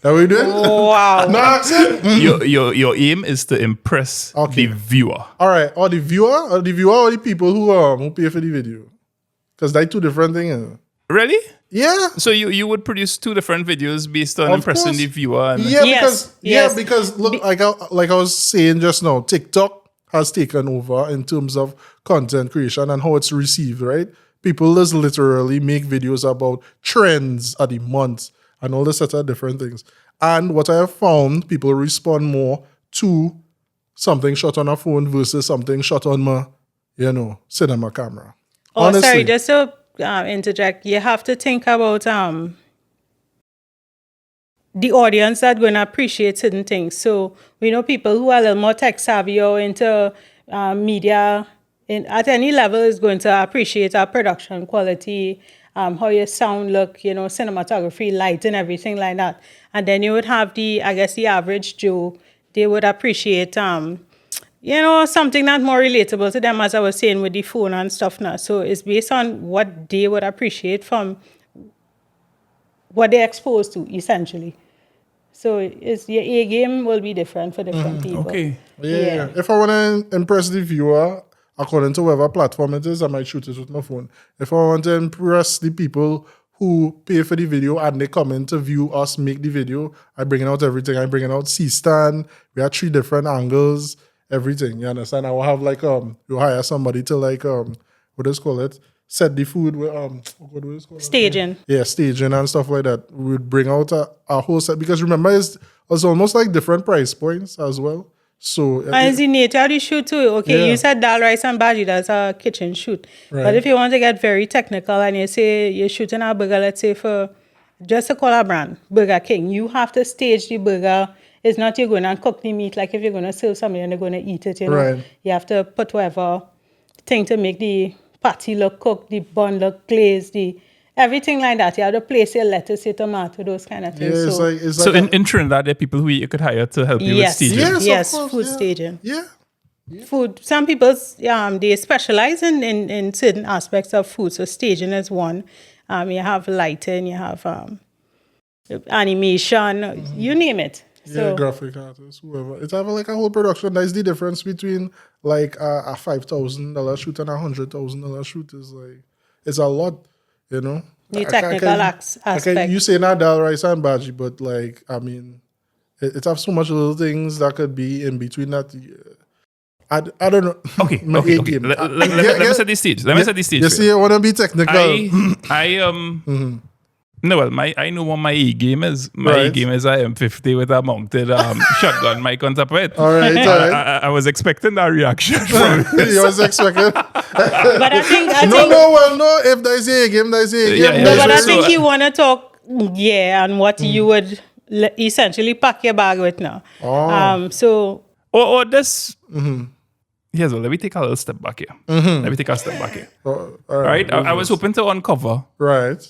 That what you doing? Wow. No accent. Your aim is to impress Okay. the viewer. All right. Or the viewer, or the people who pay for the video, because they're two different things. Really? Yeah. So you would produce two different videos based on Of impressing course. the viewer. And Yes, yes. Because look, like I was saying just now, TikTok has taken over in terms of content creation and how it's received, right? People just literally make videos about trends of the month and all this sort of different things. And what I have found, people respond more to something shot on a phone versus something shot on my, cinema camera. Oh, Honestly. sorry, just to interject, you have to think about the audience that's going to appreciate certain things. So we know people who are a little more tech savvy or into media at any level is going to appreciate our production quality, how your sound look, cinematography, light and everything like that. And then you would have the average Joe, they would appreciate something that's more relatable to them, as I was saying, with the phone and stuff now. So it's based on what they would appreciate from what they're exposed to, essentially. So it's your A game will be different for different people. Okay. Yeah. If I want to impress the viewer, according to whatever platform it is, I might shoot it with my phone. If I want to impress the people who pay for the video and they come in to view us make the video, I bring out everything. I bring out C-stand. We have 3 different angles. Everything, you understand? I will have you hire somebody to what is call it? Set the food with what is called? Staging. Yeah, staging and stuff like that. We would bring out a whole set because remember it's almost like different price points as well. So And it's the nature of the shoot too. Okay, Yeah. you said dal rice and bhaji, that's a kitchen shoot. Right. But if you want to get very technical and you say you're shooting a burger, let's say for just to call a brand, Burger King, you have to stage the burger. It's not you're going to cook the meat like if you're going to serve somebody and they're going to eat it, Right. You have to put whatever thing to make the patty look cooked, the bun look glazed, everything like that. You have to place your lettuce, your tomato, those kind of yeah, things. it's So like in Trinidad, there are people who you could hire to help you with Yes. staging. Yes, of Yes, course, food yeah. staging. Yeah. Food. Some people they specialize in certain aspects of food. So staging is one. You have lighting, you have animation, you name it. So Yeah, graphic artists, whoever. It's have like a whole production. That's the difference between like a $5,000 shoot and a $100,000 shoot is it's a lot, the I technical aspect. You say not dal rice and bhaji, but I mean, it have so much little things that could be in between that. I don't know. Okay. My okay. A game. Let me set the stage. Let me set the stage. You for see, I want to be technical. I No, well, I know what my A game is. My A Right. game is a M50 with a mounted shotgun mic on top of it. All right, all right. I was expecting that reaction from You was expecting? But I think No. If there's a game, there's a game. Yeah, yeah. no, but I So- think you want to talk, and what you would essentially pack your bag with now. So Or this. Here's what. Let me take a little step back here. Let me take a step back here. All All right. I was hoping to uncover Right.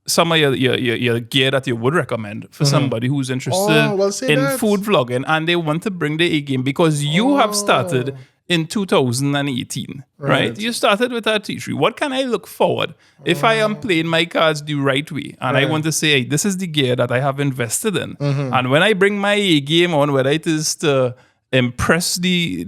some of your gear that you would recommend for somebody who's interested say in that. food vlogging and they want to bring the A game because you have started in 2018, right? Right. You started with a T3. What can I look forward if I am playing my cards the right way and I want to say, hey, this is the gear that I have invested in. And when I bring my A game on, whether it is to impress the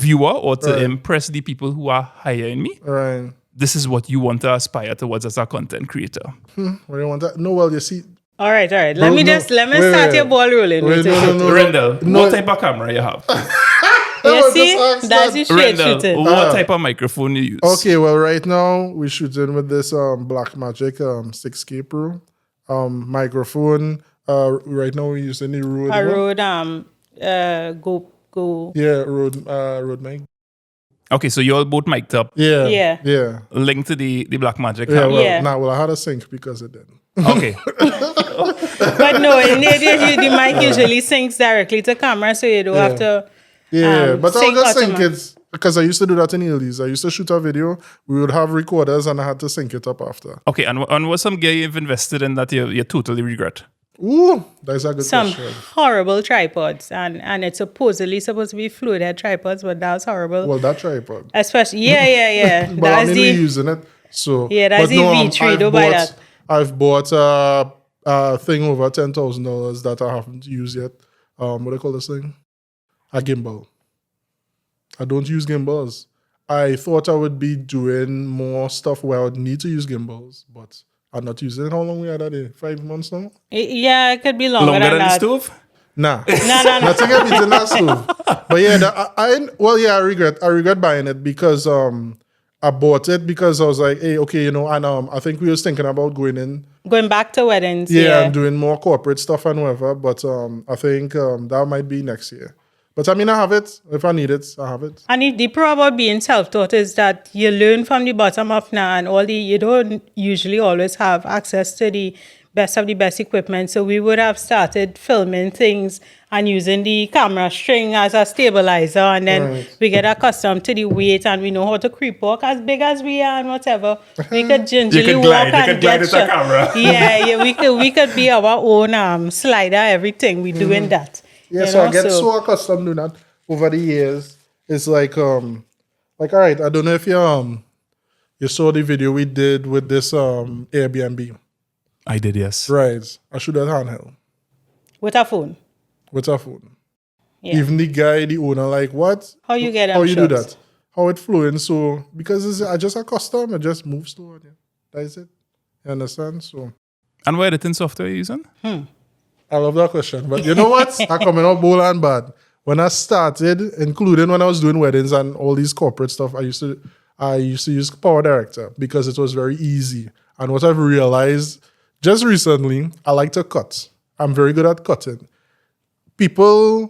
viewer or to impress the people who are hiring me, Right. this is what you want to aspire towards as a content creator. What do you want that? No, well, you see. all right. Let Bro, me no. start Wait. your ball rolling. Wait, with it. no. Rendell, No. what type of camera you have? You see, just ask that's that. the straight Rendell, shooting. what type of microphone you use? Okay, well, right now we're shooting with this Blackmagic 6K Pro microphone. Right now we're using the Rode. I one. rode go. Yeah, Rode mic. Okay, so you're both mic'd up, Yeah. linked to the Blackmagic Yeah, camera. well, Yeah. I had a sync because it didn't. Okay, But no, in the mic usually syncs directly to camera, so you don't have to. Yeah, but I'll sync just sync automatic. it because I used to do that in Early's. I used to shoot a video, we would have recorders, and I had to sync it up after. okay, and what's some gear you've invested in that you totally regret? Ooh, that's a good Some question. horrible tripods, and it's supposedly supposed to be fluid head tripods, but that was horrible. Well, that tripod. Especially, yeah. But I That's mean, we're the using it. So Yeah, that's but the V3, I've don't buy bought- that. I've bought a thing over $10,000 that I haven't used yet. What do you call this thing? A gimbal. I don't use gimbals. I thought I would be doing more stuff where I would need to use gimbals, but I'm not using it. How long we had that day? 5 months now? yeah, it could be longer, Longer than the that. stove? Nah. No. Nothing I beat in that stove. But yeah, I regret buying it because I bought it because I was like, hey, okay, and I think we was thinking about Going back to weddings, and doing more corporate stuff and whatever. But I think that might be next year. But I mean, I have it. If I need it, I have it. And the pro about being self-taught is that you learn from the bottom up now, and you don't usually always have access to the best of the best equipment. So we would have started filming things and using the camera string as a stabilizer, and then we get accustomed to the weight, and we know how to creep walk as big as we are and whatever. We could gingerly walk and get with the shot. camera. Yeah, we could be our own slider, everything. We're doing that. Yeah, you so know, I get so accustomed to that over the years. It's like all right, I don't know if you saw the video we did with this Airbnb. I did, yes. Right. I shoot at handheld with a phone. with a phone. Yeah. Even the guy, the owner, like, what? How you get How them you do shots? that? How it flowing? So because I just accustomed, I just move slow. Yeah. That's it. You understand? So And what editing software are you using? I love that question. But you know what? I coming out bold and bad. When I started, including when I was doing weddings and all these corporate stuff, I used to use Power Director because it was very easy. And what I've realized just recently, I like to cut. I'm very good at cutting. People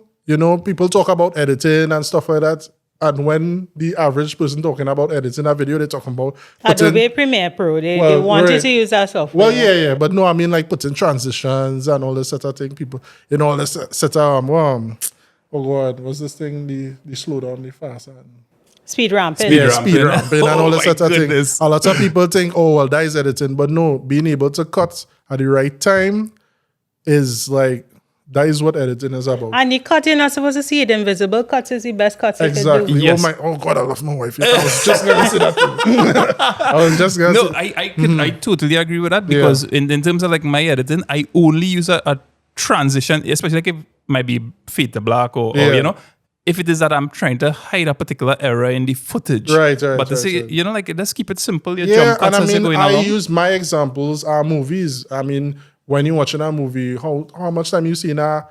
talk about editing and stuff like that. And when the average person talking about editing a video, they're talking about Adobe Premiere Pro. They want you to use that software. Well, yeah. But no, I mean like putting transitions and all this sort of thing. People, all this set of oh God, what's this thing? The slow down, the fast and Speed ramping. Speed yeah, ramping. speed ramping and all Oh this my sort of thing. goodness. A lot of people think, oh well, that is editing, but no, being able to cut at the right time is like that is what editing is about. And the cut, you're not supposed to see it. Invisible cuts is the best cuts you can Exactly. do. Yes. Oh God, I love my wife. I was just gonna say that thing. I was just gonna No, say I totally agree with that because in terms of like my editing, I only use a transition, especially like if it might be fade to black or if it is that I'm trying to hide a particular error in the footage. Right, But to right, say, right. like let's keep it simple. Your yeah, jump and cuts I as you're mean, going I along. use my examples are movies. I mean, when you're watching a movie, how much time you see in a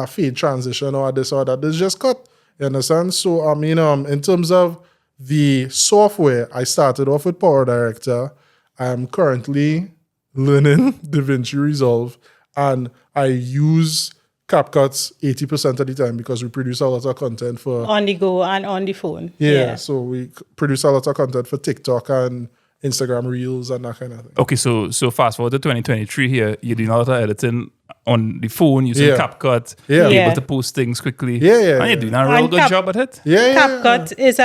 fade transition or this or that, it's just cut. You understand? So, I mean, in terms of the software, I started off with Power Director. I'm currently learning DaVinci Resolve, and I use CapCut 80% of the time because we produce a lot of content for On the go and on the phone. yeah. So we produce a lot of content for TikTok and Instagram Reels and that kind of thing. Okay, so fast forward to 2023 here, you're doing a lot of editing on the phone using Yeah. CapCut. Yeah. You're Yeah. able to post things quickly. Yeah, And yeah. you're doing a real And good job at it. Yeah, CapCut is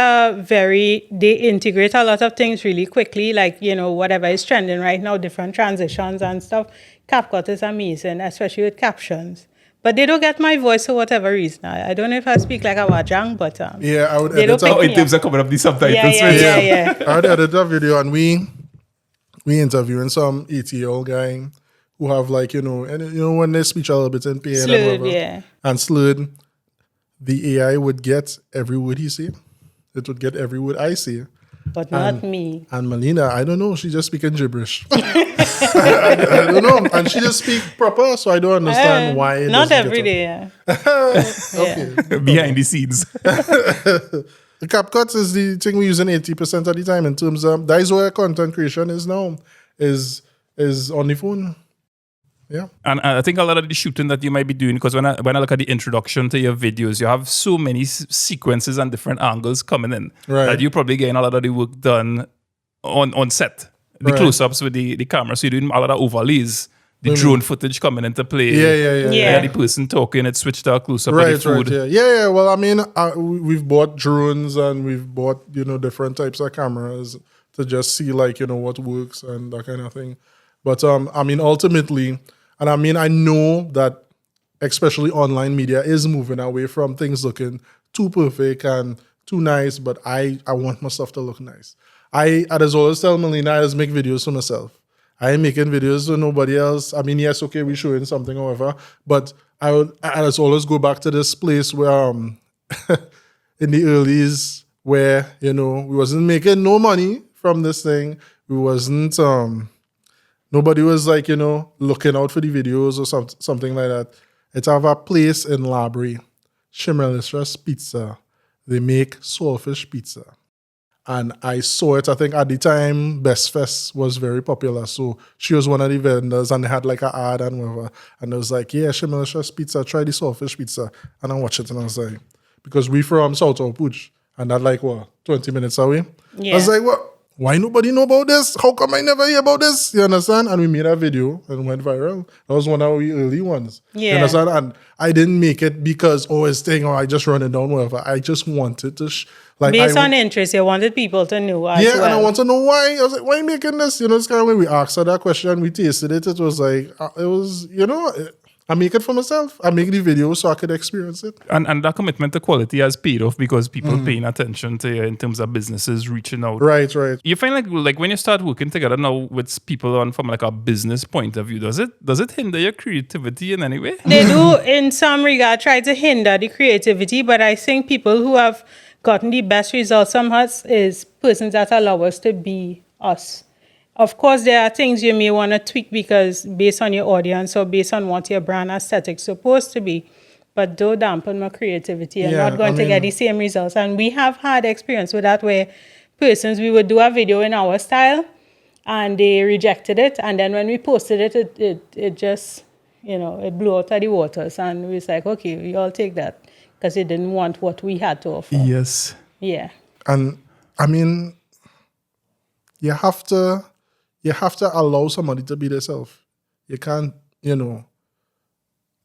they integrate a lot of things really quickly, like, whatever is trending right now, different transitions and stuff. CapCut is amazing, especially with captions. But they don't get my voice for whatever reason. I don't know if I speak like a Wajang, but Yeah, I would they edit don't pick Oh, me in terms up. of coming up these subtitles. Yeah. I would edit a video, and we interviewing some 80-year-old guy who have when they speak a little bit in pain and Slurred, whatever, yeah. and slurred, the AI would get every word he say. It would get every word I say. But not me. And Melina, I don't know, she just speaking gibberish. I don't know. And she just speak proper, so I don't understand why it Not doesn't every get day, yeah. Okay. Behind the scenes. The CapCut is the thing we use in 80% of the time in terms of that is where content creation is now. Is on the phone. Yeah. And I think a lot of the shooting that you might be doing, because when I look at the introduction to your videos, you have so many sequences and different angles coming in Right. that you're probably getting a lot of the work done on set. The Right. close-ups with the camera. So you're doing a lot of overlays. The drone footage coming into play. Yeah. Yeah. The person talking, it switched to a close-up Right, of the food. right, yeah. Well, I mean, we've bought drones and we've bought, different types of cameras to just see, what works and that kind of thing. But, I mean, ultimately, and I mean, I know that especially online media is moving away from things looking too perfect and too nice, but I want my stuff to look nice. I just always tell Melina, I just make videos for myself. I ain't making videos for nobody else. I mean, yes, okay, we're showing something, however, but I just always go back to this place where, in the earlys, where, we wasn't making no money from this thing. We wasn't, nobody was looking out for the videos or something like that. It's have a place in Labrie, Shimelicious Pizza. They make saltfish pizza. And I saw it, I think at the time, Best Fest was very popular. So she was one of the vendors and they had like an ad and whatever. And I was like, yeah, Shimelicious Pizza, try the saltfish pizza. And I watched it and I was like, because we from South Pooch and that 20 minutes away. Yeah. I was like, what? Why nobody know about this? How come I never hear about this? You understand? And we made a video and went viral. That was one of the early ones. Yeah. You understand? And I didn't make it because, it's thing, or I just run it down, whatever. I just wanted to, Based on interest, you wanted people to know as yeah, well. and I want to know why. I was like, why are you making this? This kind of way we asked her that question, we tasted it. It was like, it was, I make it for myself. I make the video so I could experience it. And that commitment to quality has paid off because people paying attention to you in terms of businesses reaching out. Right. You find like when you start working together now with people on from like a business point of view, does it hinder your creativity in any way? They do, in some regard, try to hinder the creativity, but I think people who have gotten the best results from us is persons that allow us to be us. Of course, there are things you may want to tweak because based on your audience or based on what your brand aesthetic is supposed to be, but don't dampen my creativity. You're not going to get the same results. And we have had experience with that where persons, we would do a video in our style and they rejected it. And then when we posted it, it just, it blew out of the waters. And we was like, okay, we all take that because it didn't want what we had to offer. Yes. Yeah. And I mean, you have to allow somebody to be themselves. You can't,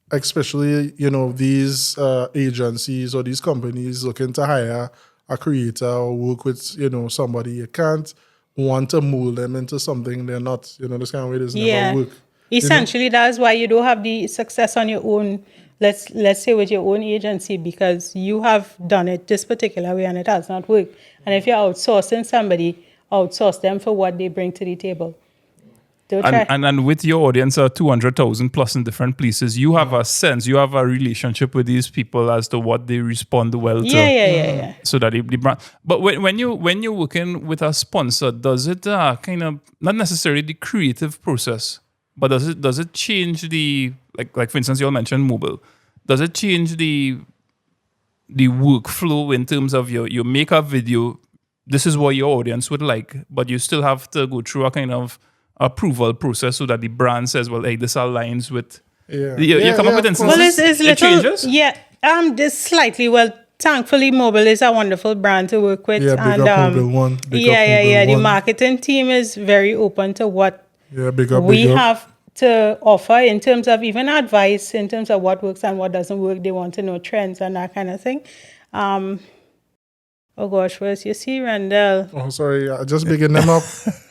especially, these agencies or these companies looking to hire a creator or work with, somebody. You can't want to mold them into something they're not. This kind of way doesn't never work. Essentially, that's why you don't have the success on your own. Let's say with your own agency, because you have done it this particular way and it has not worked. And if you're outsourcing somebody, outsource them for what they bring to the table. And with your audience, 200,000 plus in different places, you have a sense, you have a relationship with these people as to what they respond well to. Yeah. So that the brand. But when you're working with a sponsor, does it kind of not necessarily the creative process, but does it change the like for instance you all mentioned mobile? Does it change the workflow in terms of you make a video? This is what your audience would like, but you still have to go through a kind of approval process so that the brand says, well, hey, this aligns with... Yeah. You come up with of course. instances? Well, it's It little, changes? yeah. Just slightly. Well, thankfully, Mobile is a wonderful brand to work with. Yeah, big up Mobile One. Big up Mobile The One. marketing team is very open to what Big up. we have to offer in terms of even advice, in terms of what works and what doesn't work. They want to know trends and that kind of thing. Oh gosh, where's you see Randall? Oh, sorry. I just bigging them up.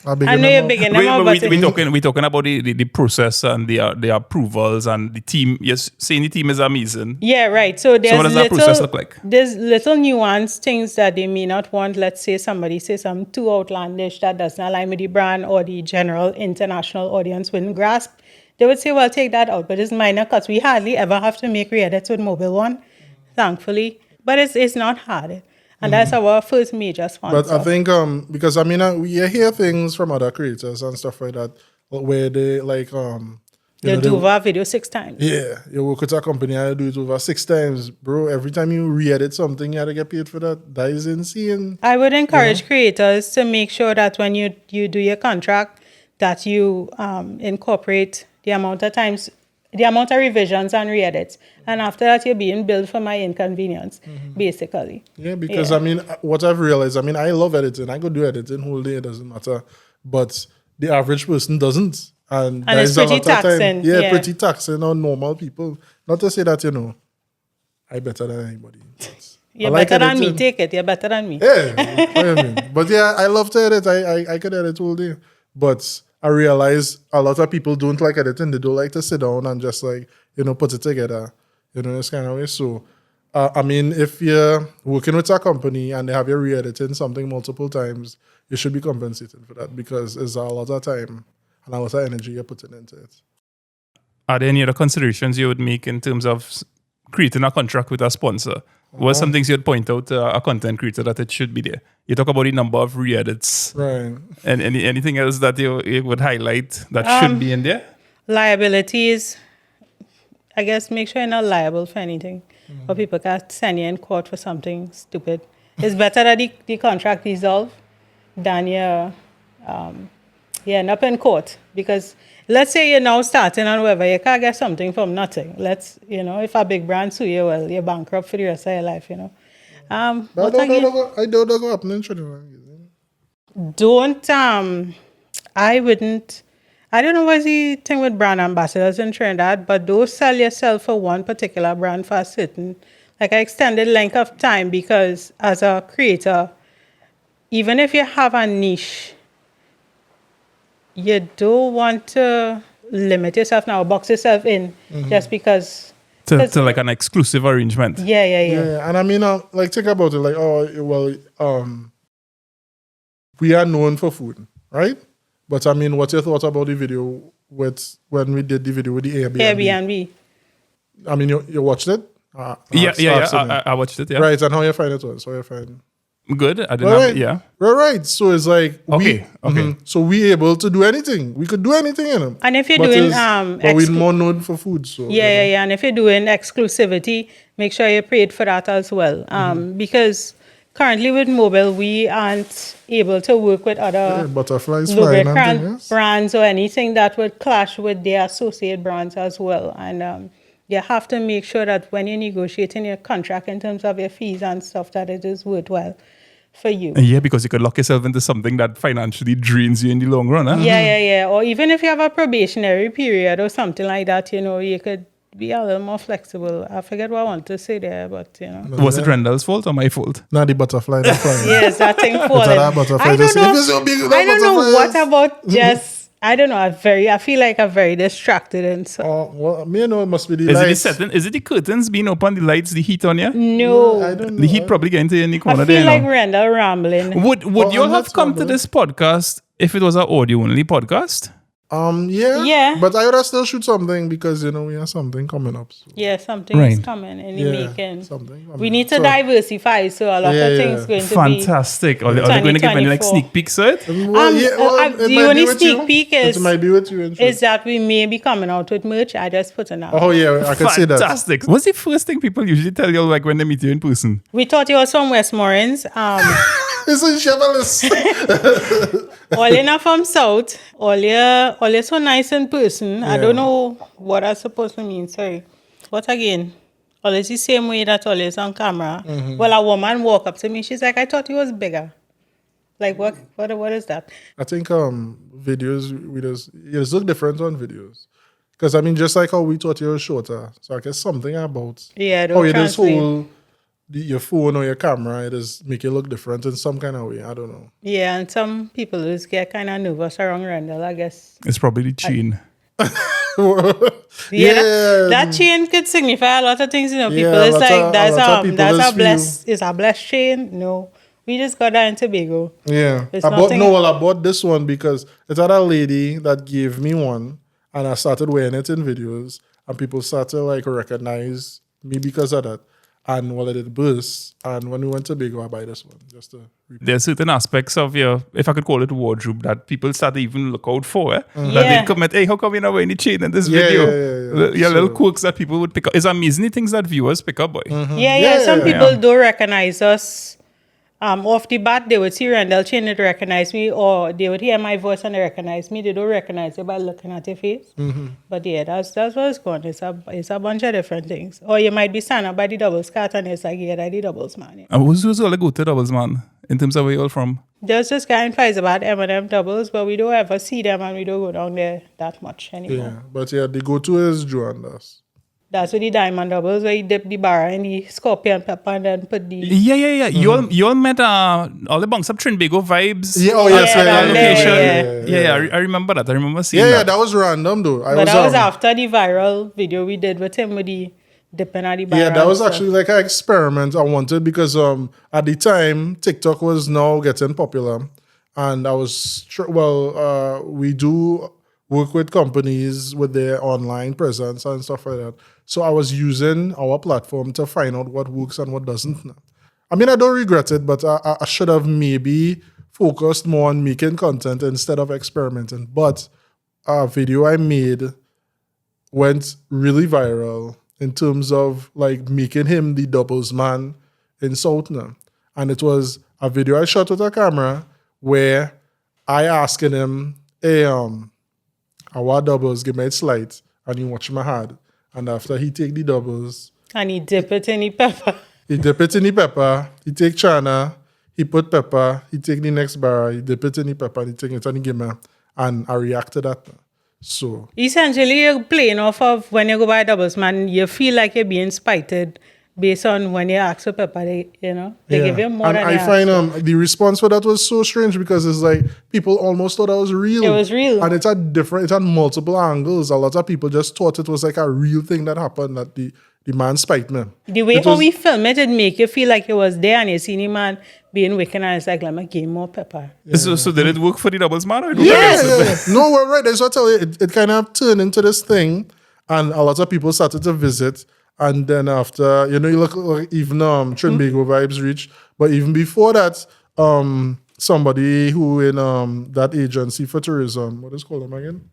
I know you're bigging them up, but We're talking about the process and the approvals and the team. Yes, saying the team is amazing. yeah, right. So So there's what does that process look like? There's little nuanced things that they may not want. Let's say somebody says something too outlandish that doesn't align with the brand or the general international audience wouldn't grasp. They would say, well, take that out. But it's minor cuts. We hardly ever have to make re-edits with Mobile One, thankfully. But it's not hard. And that's our first major sponsor. But I think because I mean we hear things from other creators and stuff like that where they like They'll do over a video 6 times. Yeah, you work with a company and you do it over 6 times, bro. Every time you re-edit something, you have to get paid for that. That is insane. I would encourage creators to make sure that when you do your contract, that you incorporate the amount of times, the amount of revisions and re-edits. And after that, you're being billed for my inconvenience, basically. Yeah, because I mean, what I've realized, I mean, I love editing. I could do editing whole day, it doesn't matter. But the average person doesn't. And it's pretty taxing. Yeah, pretty taxing on normal people. Not to say that, I better than anybody. You're better than me. Take it. You're better than me. Yeah, what do you mean? But yeah, I love to edit. I could edit all day. But I realize a lot of people don't like editing. They don't like to sit down and just like, put it together. This kind of way. So, I mean, if you're working with a company and they have you re-editing something multiple times, you should be compensated for that because it's a lot of time and a lot of energy you're putting into it. Are there any other considerations you would make in terms of creating a contract with a sponsor? What are some things you'd point out to a content creator that it should be there? You talk about the number of re-edits. Right. And anything else that you would highlight that should be in there? Liabilities. I guess make sure you're not liable for anything. Or people can send you in court for something stupid. It's better that the contract resolve than you end up in court. Because let's say you're now starting and whatever, you can't get something from nothing. If a big brand sue you, well, you're bankrupt for the rest of your life, But I don't know what happened in Trinidad. I don't know what's the thing with brand ambassadors in Trinidad, but don't sell yourself for one particular brand for a certain, like an extended length of time, because as a creator, even if you have a niche, you don't want to limit yourself now, box yourself in just because. To like an exclusive arrangement. Yeah. And I mean, think about it, we are known for food, right? But I mean, what's your thought about the video when we did the video with the Airbnb? I mean, you watched it? I watched it, yeah. Right, and how you find it was? How you find Good. I didn't have. Right. So it's like okay. So we able to do anything. We could do anything in them. And if you're doing but we're more known for food. So And if you're doing exclusivity, make sure you paid for that as well. Because currently with Mobile, we aren't able to work with other butterflies lubricant brands or anything that would clash with their associate brands as well. And you have to make sure that when you're negotiating your contract in terms of your fees and stuff, that it is worthwhile for you. Yeah, because you could lock yourself into something that financially drains you in the long run. Huh? Yeah. Or even if you have a probationary period or something like that, you could be a little more flexible. I forget what I want to say there, but Was it Randall's fault or my fault? Not the butterfly. Yes, that thing falling. I don't know what about just. I don't know. I feel like I'm very distracted and so. It must be the lights. Is it the curtains being open, the lights, the heat on you? No. I don't know. The heat probably getting to you in the corner I feel like Randall rambling. Would you all have come to this podcast if it was an audio only podcast? Yeah. But I would have still shoot something because we have something coming up. So. Yeah, something is coming in the making. Something. We need to diversify, so a lot of things going to be fantastic. Are they going to give any like sneak peeks of it? The only sneak peek is it might be with you is that we may be coming out with merch. I just put it out. Oh yeah, I can see that. Fantastic. What's the first thing people usually tell you like when they meet you in person? We thought you was from Westmoreland. It's a Chevrolet. All you're not from South. All you're so nice in person. I don't know what that's supposed to mean. Sorry. What again? All is the same way that all is on camera. Well, a woman walk up to me. She's like, I thought he was bigger. Like, what is that? I think videos, we just look different on videos. Because, I mean, just like how we thought you were shorter. So I guess something about how you just hold your phone or your camera, it just make it look different in some kind of way. I don't know. Yeah, and some people just get kind of nervous around Randall, I guess. It's probably the chain. That chain could signify a lot of things, People. It's like that's a blessed chain. No, we just got that in Tobago. Yeah, I bought this one because it's had a lady that gave me one, and I started wearing it in videos, and people started to like recognize me because of that. And well, it burst. And when we went to Tobago, I buy this one just to. There are certain aspects of your, if I could call it, wardrobe that people start to even look out for. That they comment, hey, how come you're not wearing the chain in this video? Yeah, little quirks that people would pick up. It's amazing the things that viewers pick up, boy. Some people do recognize us. Off the bat, they would see Randall chain, they'd recognize me, or they would hear my voice and they recognize me. They don't recognize it by looking at your face. But yeah, that's what it's going. It's a bunch of different things. Or you might be standing up by the doubles cart and it's like, yeah, that's the doubles man. Yeah. And who's all the go-to doubles man in terms of where you're all from? There's this guy in Pfizer about M&M doubles, but we don't ever see them and we don't go down there that much anymore. Yeah, but yeah, the go-to is Joanna's. That's with the diamond doubles where you dip the bar in the scorpion pepper and then put the... Yeah. You all met all the bunks of Trinidad vibes. Yeah, location. I remember that. I remember seeing that. Yeah, that was random though. That was after the viral video we did with him with the dipping at the bar. Yeah, that was actually like an experiment I wanted because at the time, TikTok was now getting popular. And I was... we do work with companies with their online presence and stuff like that. So I was using our platform to find out what works and what doesn't. I mean, I don't regret it, but I should have maybe focused more on making content instead of experimenting. But a video I made went really viral in terms of like making him the doubles man in Southna. And it was a video I shot with a camera where I asking him, hey, I want doubles, give me a slight, and he watch my hand. And after he take the doubles... And he dip it in the pepper. He dip it in the pepper. He take chana. He put pepper. He take the next bar. He dip it in the pepper. And he take it and he give me. And I react to that. So... Essentially, you're playing off of when you go by doubles, man, you feel like you're being spited based on when you ask for pepper, they give you more and than I find the response for that was so strange because it's like people almost thought that was real. It was real. And it had multiple angles. A lot of people just thought it was like a real thing that happened, that the man spiked me. The way how we film it make you feel like it was there and you see the man being wicked and it's like, let me give more pepper. Yeah. So did it work for the doubles man? Or yeah. No, we're right. That's what I tell you. It kind of turned into this thing and a lot of people started to visit. And then after, you look like even Trinidad vibes reached. But even before that, somebody who in that agency for tourism, what is it called them again?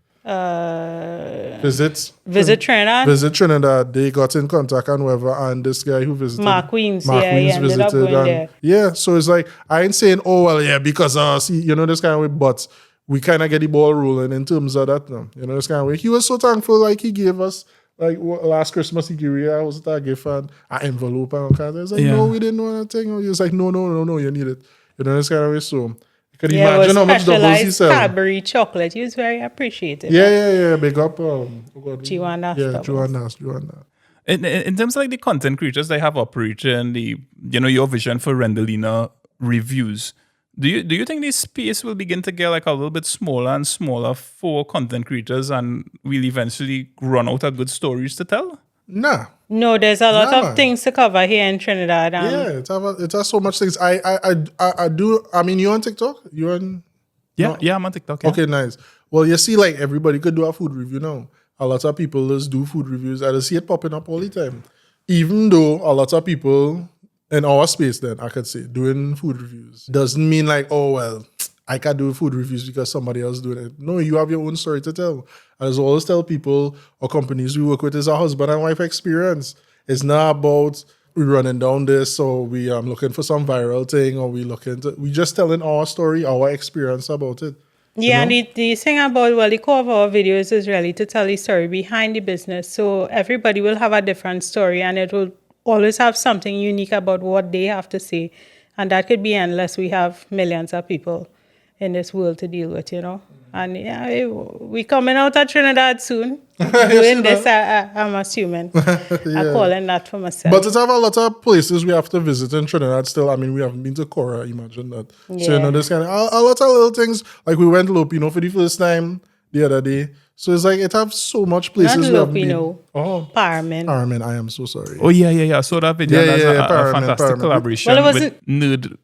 Visit Trinidad. Visit Trinidad. They got in contact and whatever. And this guy who visited. Mark Weems visited. Yeah, so it's like, I ain't saying, oh, well, yeah, because, this kind of way, but we kind of get the ball rolling in terms of that now. This kind of way. He was so thankful, like, he gave us. Like last Christmas, he gave me a gift and an envelope and all kinds. I was like, no, we didn't want that thing. He was like, no, you need it. This kind of way. So you could imagine how much doubles he sell. Cadbury chocolate. He was very appreciative. Yeah. Big up. Joanna. Yeah, Joanna. In terms of like the content creators that have operated the your vision for Randallina reviews. Do you think this space will begin to get like a little bit smaller and smaller for content creators and we'll eventually run out of good stories to tell? Nah. No, there's a lot of things to cover here in Trinidad. It has so much things. I do. I mean, you on TikTok? You on? Yeah, I'm on TikTok. Yeah. Okay, nice. Well, you see, like everybody could do a food review now. A lot of people just do food reviews. I just see it popping up all the time. Even though a lot of people in our space, then I could say doing food reviews doesn't mean like, oh well, I can do food reviews because somebody else doing it. No, you have your own story to tell. I just always tell people or companies we work with is a husband and wife experience. It's not about we running down this, or we looking for some viral thing, or we just telling our story, our experience about it. Yeah, the thing about, the core of our videos is really to tell the story behind the business. So everybody will have a different story, and it will always have something unique about what they have to say. And that could be endless. We have millions of people in this world to deal with, And yeah, we coming out of Trinidad soon. Doing this, I'm assuming. I'm calling that for myself. But it's have a lot of places we have to visit in Trinidad still. I mean, we haven't been to Cora, imagine that. Yeah. So, this kind of, a lot of little things. Like we went Lopino for the first time the other day. So it's like, it have so much places we haven't been. Oh, Parman. I am so sorry. Oh, yeah. I saw that video. That's a fantastic collaboration well, it wasn't with Nerd.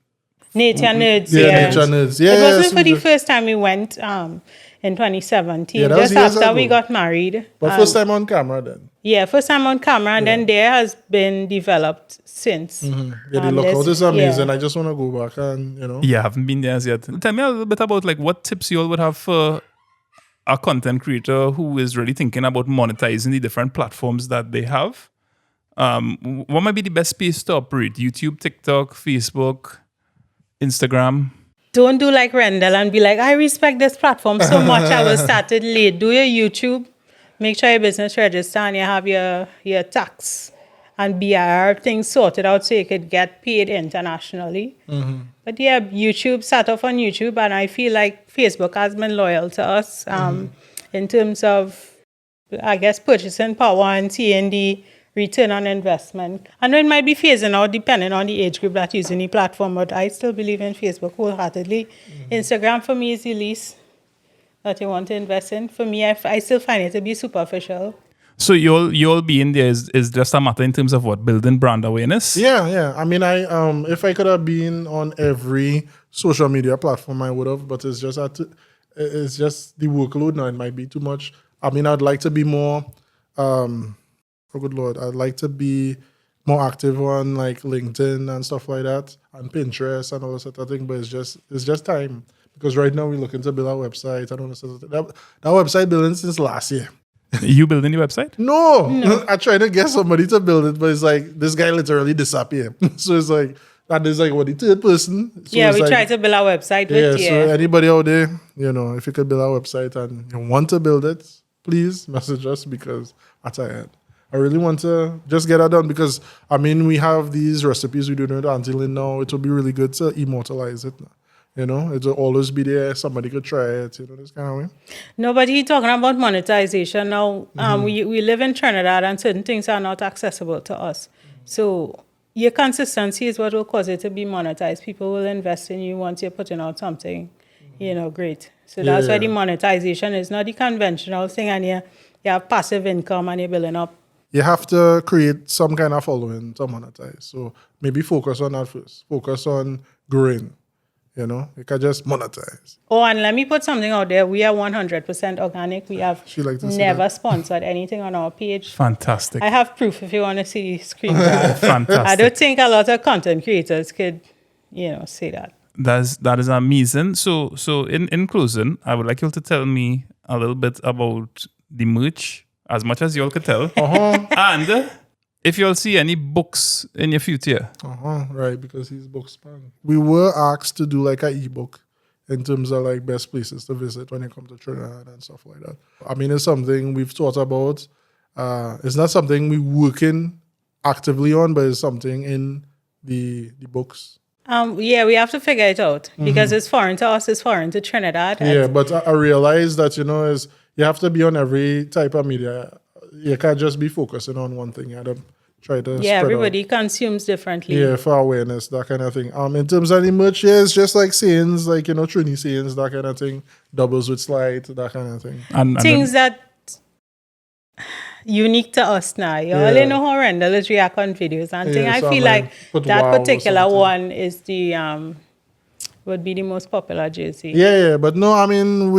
Nature Nerds, Nature Nerds. Yeah, it wasn't for the first time we went in 2017, just after we got married. But first time on camera then? Yeah, first time on camera, and then there has been developed since. Yeah, the lookout is amazing. I just want to go back and, Yeah, I haven't been there as yet. Tell me a little bit about like what tips you all would have for a content creator who is really thinking about monetizing the different platforms that they have. What might be the best space to operate? YouTube, TikTok, Facebook, Instagram? Don't do like Rendell and be like, I respect this platform so much, I will start it late. Do your YouTube. Make sure your business register and you have your tax and BIR things sorted out so you could get paid internationally. But yeah, YouTube, start off on YouTube, and I feel like Facebook has been loyal to us in terms of, I guess, purchasing power and TND, return on investment. And it might be phasing out depending on the age group that's using the platform, but I still believe in Facebook wholeheartedly. Instagram for me is the least that you want to invest in. For me, I still find it to be superficial. So you'll be in there is just a matter in terms of what? Building brand awareness? Yeah. I mean, if I could have been on every social media platform, I would have, but it's just the workload now. It might be too much. I mean, I'd like to be more, oh good Lord, I'd like to be more active on like LinkedIn and stuff like that, and Pinterest and all that sort of thing, but it's just time. Because right now we're looking to build our website. I don't know. That website building since last year. You building the website? No. I tried to get somebody to build it, but it's like this guy literally disappeared. So it's like that is like what the third person. So yeah, we like, try to build our website. So anybody out there, if you could build our website and you want to build it, please message us because I really want to just get it done because I mean we have these recipes we do with Auntie Lynn now. It would be really good to immortalize it now. It will always be there. Somebody could try it, this kind of way. No, but he's talking about monetization now. We live in Trinidad and certain things are not accessible to us. So your consistency is what will cause it to be monetized. People will invest in you once you're putting out something, great. So that's why the monetization is not the conventional thing, and you have passive income and you're building up. You have to create some kind of following to monetize. So maybe focus on that first. Focus on growing. You can just monetize. Oh, and let me put something out there. We are 100% organic. We have never sponsored anything on our page. Fantastic. I have proof if you want to see the screen grab. Fantastic. I don't think a lot of content creators could, say that. That is amazing. So in closing, I would like you to tell me a little bit about the merch, as much as you all could tell. And if you'll see any books in your future. Right, because he's book span. We were asked to do like an ebook in terms of like best places to visit when you come to Trinidad and stuff like that. I mean, it's something we've thought about. It's not something we're working actively on, but it's something in the books. We have to figure it out because it's foreign to us, it's foreign to Trinidad. Yeah, but I realize that, is you have to be on every type of media. You can't just be focusing on one thing. You have to try to spread everybody out. Consumes differently. Yeah, for awareness, that kind of thing. In terms of the merch, it's just like sayings, like, Trini sayings, that kind of thing. Doubles with slide, that kind of thing. And things that unique to us now. You only know how Rendell is react on videos and thing. I feel like that particular one is the would be the most popular jersey. Yeah, but no, I mean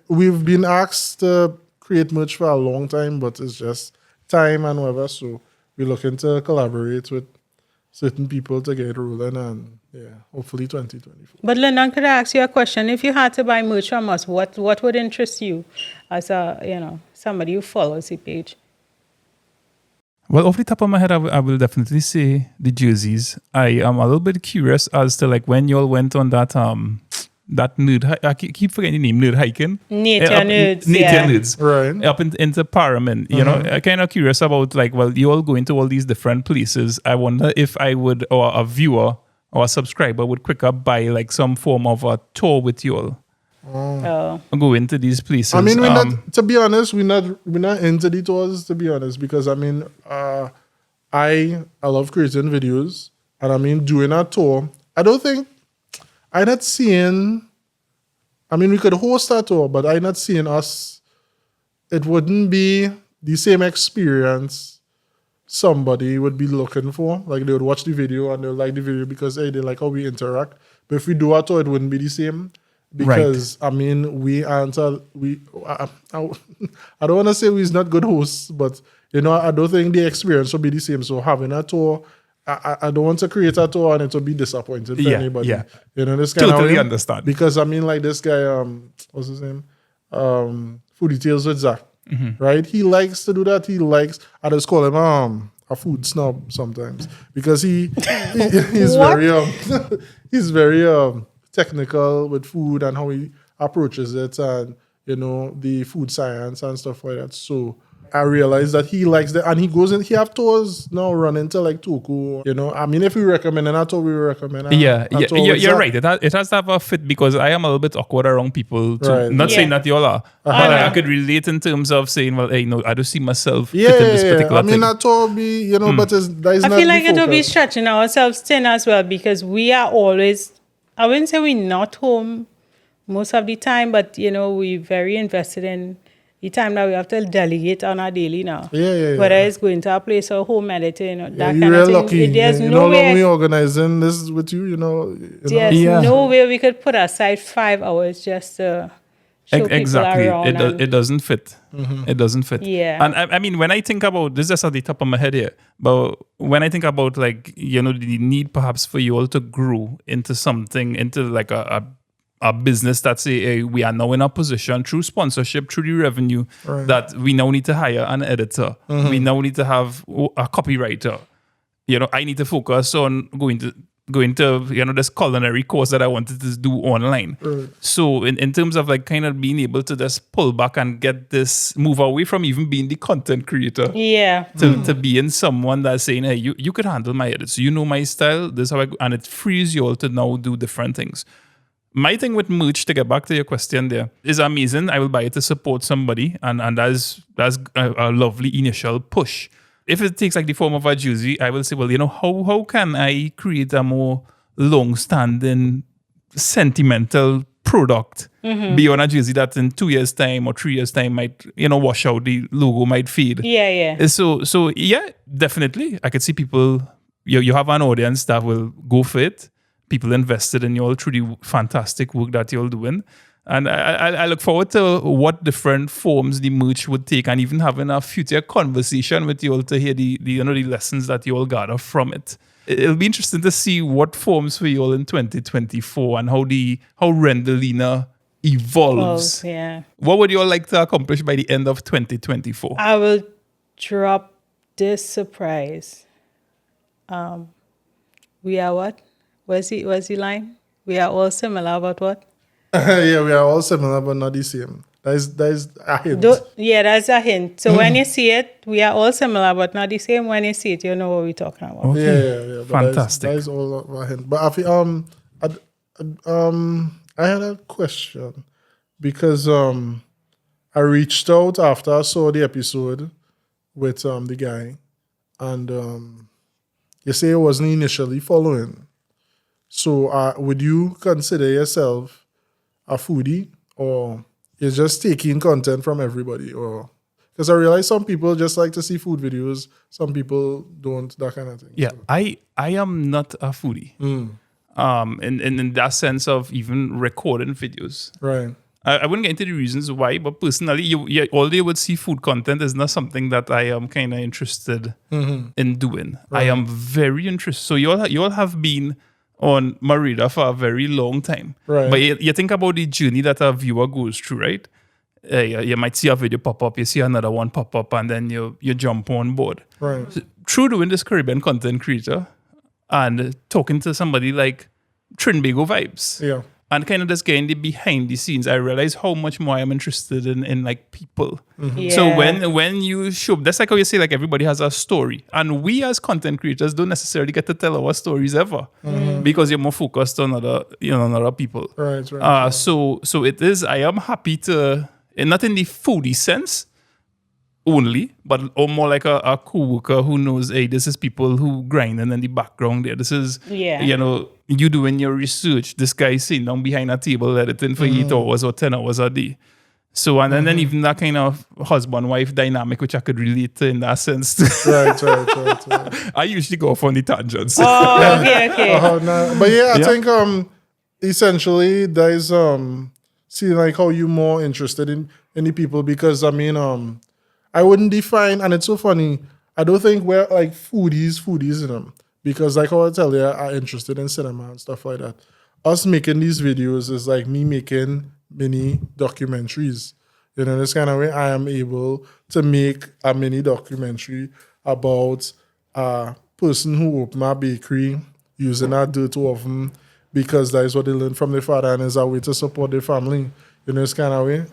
we've been asked to create merch for a long time, but it's just time and whatever. So we're looking to collaborate with certain people to get rolling, and hopefully 2024. But Lyndon, could I ask you a question? If you had to buy merch from us, what would interest you as a somebody who follows the page? Well, off the top of my head, I will definitely say the jerseys. I am a little bit curious as to like when y'all went on that nerd. I keep forgetting the name. Nerd hiking. Nature Nerds. Nature Nerds. Right. Up into Parliament. You know, I'm kind of curious about like, well, you all going to all these different places. I wonder if I would, or a viewer or a subscriber would quicker buy like some form of a tour with you all. Oh. Go into these places. I mean, we're not. To be honest, we're not into the tours. To be honest, because I mean, I love creating videos, and I mean doing a tour. I don't think I'm not seeing. I mean, we could host a tour, but I'm not seeing us. It wouldn't be the same experience somebody would be looking for. Like they would watch the video and they'll like the video because hey, they like how we interact. But if we do a tour, it wouldn't be the same. Because I mean, we aren't. I don't want to say we're not good hosts, but you know, I don't think the experience will be the same. So having a tour, I don't want to create a tour and it will be disappointing for anybody. Yeah. You know, this kind Totally of understand. Because I mean, like this guy, what's his name? Foodie Tales with Zach, right? He likes to do that. I just call him a food snob sometimes because he's he's very technical with food and how he approaches it and, you know, the food science and stuff like that. So I realized that he likes that. And he have tours now running to like Toku. You know, I mean, if we recommend a tour, we recommend you're right. It has to have a fit because I am a little bit awkward around people too. Right. Not saying that y'all are. But I could relate in terms of saying, well, hey, no, I don't see myself fit in this particular I mean, thing. that tour will be, you know, but that is I not feel like the it will be focus. stretching ourselves thin as well because we are always, I wouldn't say we're not home most of the time, but, you know, we're very invested in the time that we have to delegate on our daily now. Yeah. Whether it's going to a place or home editing or that You're kind of thing. lucky. There's You no know, way. when we organizing this with you, you know. There's no way we could put aside 5 hours just to show Exactly. people around. It doesn't fit. It doesn't fit. Yeah. And I mean, when I think about this, is just at the top of my head here. But when I think about like, you know, the need perhaps for you all to grow into something, into like a business that say, hey, we are now in a position through sponsorship, through the revenue, that we now need to hire an editor. We now need to have a copywriter. You know, I need to focus on going to you know, this culinary course that I wanted to do online. So in terms of like kind of being able to just pull back and get this, move away from even being the content creator to being someone that's saying, hey, you could handle my edits. You know my style, this is how and it frees you all to now do different things. My thing with merch, to get back to your question there, is amazing. I will buy it to support somebody and that's a lovely initial push. If it takes like the form of a jersey, I will say, well, you know, how can I create a more long-standing, sentimental product beyond a jersey that in 2 years' time or 3 years' time might, you know, wash out, the logo might fade. So yeah, definitely. I could see people, you have an audience that will go for it. People invested in you all through the fantastic work that you're all doing. And I look forward to what different forms the merch would take and even having a future conversation with you all to hear the lessons that you all gather from it. It'll be interesting to see what forms for you all in 2024 and how Rendelina evolves. What would you all like to accomplish by the end of 2024? I will drop this surprise. We are what? Where's the line? We are all similar about what? Yeah, we are all similar, but not the same. That is a hint. That's a hint. So when you see it, we are all similar, but not the same. When you see it, you know what we're talking about. Okay. Yeah. Fantastic. That is all a hint. But I had a question because I reached out after I saw the episode with the guy, and you say it wasn't initially following. So would you consider yourself a foodie, or you're just taking content from everybody? Or because I realize some people just like to see food videos, some people don't, that kind of thing. Yeah, so. I am not a foodie. In that sense of even recording videos. Right. I wouldn't get into the reasons why, but personally, although you would see food content is not something that I am kind of interested in doing. Right. I am very interested. So you all have been on my radar for a very long time. Right. But you think about the journey that a viewer goes through, right? you might see a video pop up, you see another one pop up, and then you jump on board. Right. So, through doing this Caribbean content creator and talking to somebody like Trinbago Vibes, Yeah. and kind of just getting the behind the scenes, I realize how much more I'm interested in like people. Yeah. So when you show, that's like how you say, like, everybody has a story, and we as content creators don't necessarily get to tell our stories ever because you're more focused on other people. Right. So it is. I am happy to, and not in the foodie sense only, but more like a co-worker who knows, hey, this is people who grinding in the background there. This is, you doing your research. This guy sitting down behind a table editing for 8 hours or 10 hours a day. So, and then even that kind of husband-wife dynamic, which I could relate to in that sense. Right. I usually go off on the tangents. Oh, okay. No. But yeah, I think essentially there is see like how you more interested in the people, because I mean I wouldn't define, and it's so funny, I don't think we're like foodies in them, because like how I tell you, I'm interested in cinema and stuff like that. Us making these videos is like me making mini documentaries. You know, this kind of way I am able to make a mini documentary about a person who opened a bakery using a dirt oven because that is what they learned from their father and is a way to support their family. You know, this kind of way.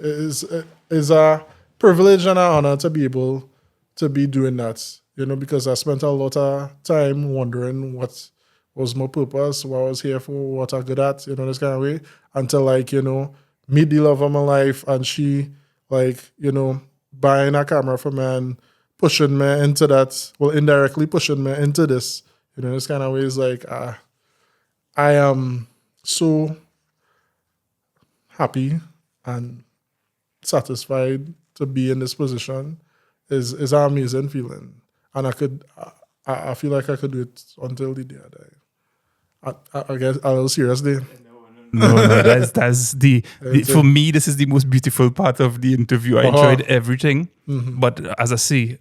It's a privilege and an honor to be able to be doing that. You know, because I spent a lot of time wondering what was my purpose, what I was here for, what I'm good at, you know, this kind of way. Until, like, you know, meet the love of my life, and she, like, you know, buying a camera for me and pushing me into that, well, indirectly pushing me into this, you know, this kind of way is like, I am so happy and satisfied to be in this position. Is an amazing feeling. And I feel like I could do it until the day I die. I guess a little seriously. No, that's the for me, this is the most beautiful part of the interview. I enjoyed everything. But as I say,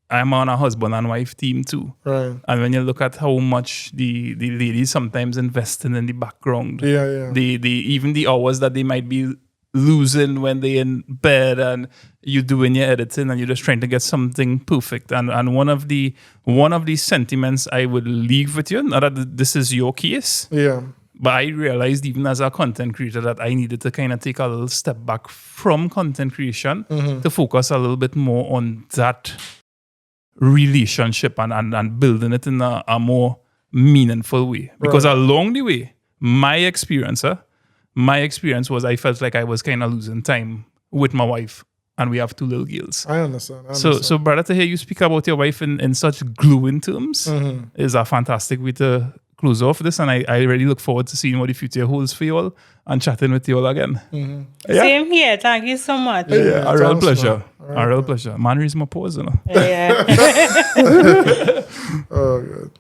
I'm on a husband and wife team too. Right. And when you look at how much the ladies sometimes investing in the background, Yeah. the even the hours that they might be losing when they're in bed and you doing your editing and you're just trying to get something perfect. And one of the sentiments I would leave with you, not that this is your case, Yeah. but I realized even as a content creator that I needed to kind of take a little step back from content creation to focus a little bit more on that relationship and building it in a more meaningful way. Because along the way, my experience was I felt like I was kind of losing time with my wife, and we have 2 little girls. I understand. So brother, to hear you speak about your wife in such glowing terms is a fantastic way to close off this, and I really look forward to seeing what the future holds for you all and chatting with you all again. Same here. Thank you so much. A real pleasure. A real pleasure. Man, raise my pause, you know. Yeah. Oh, good.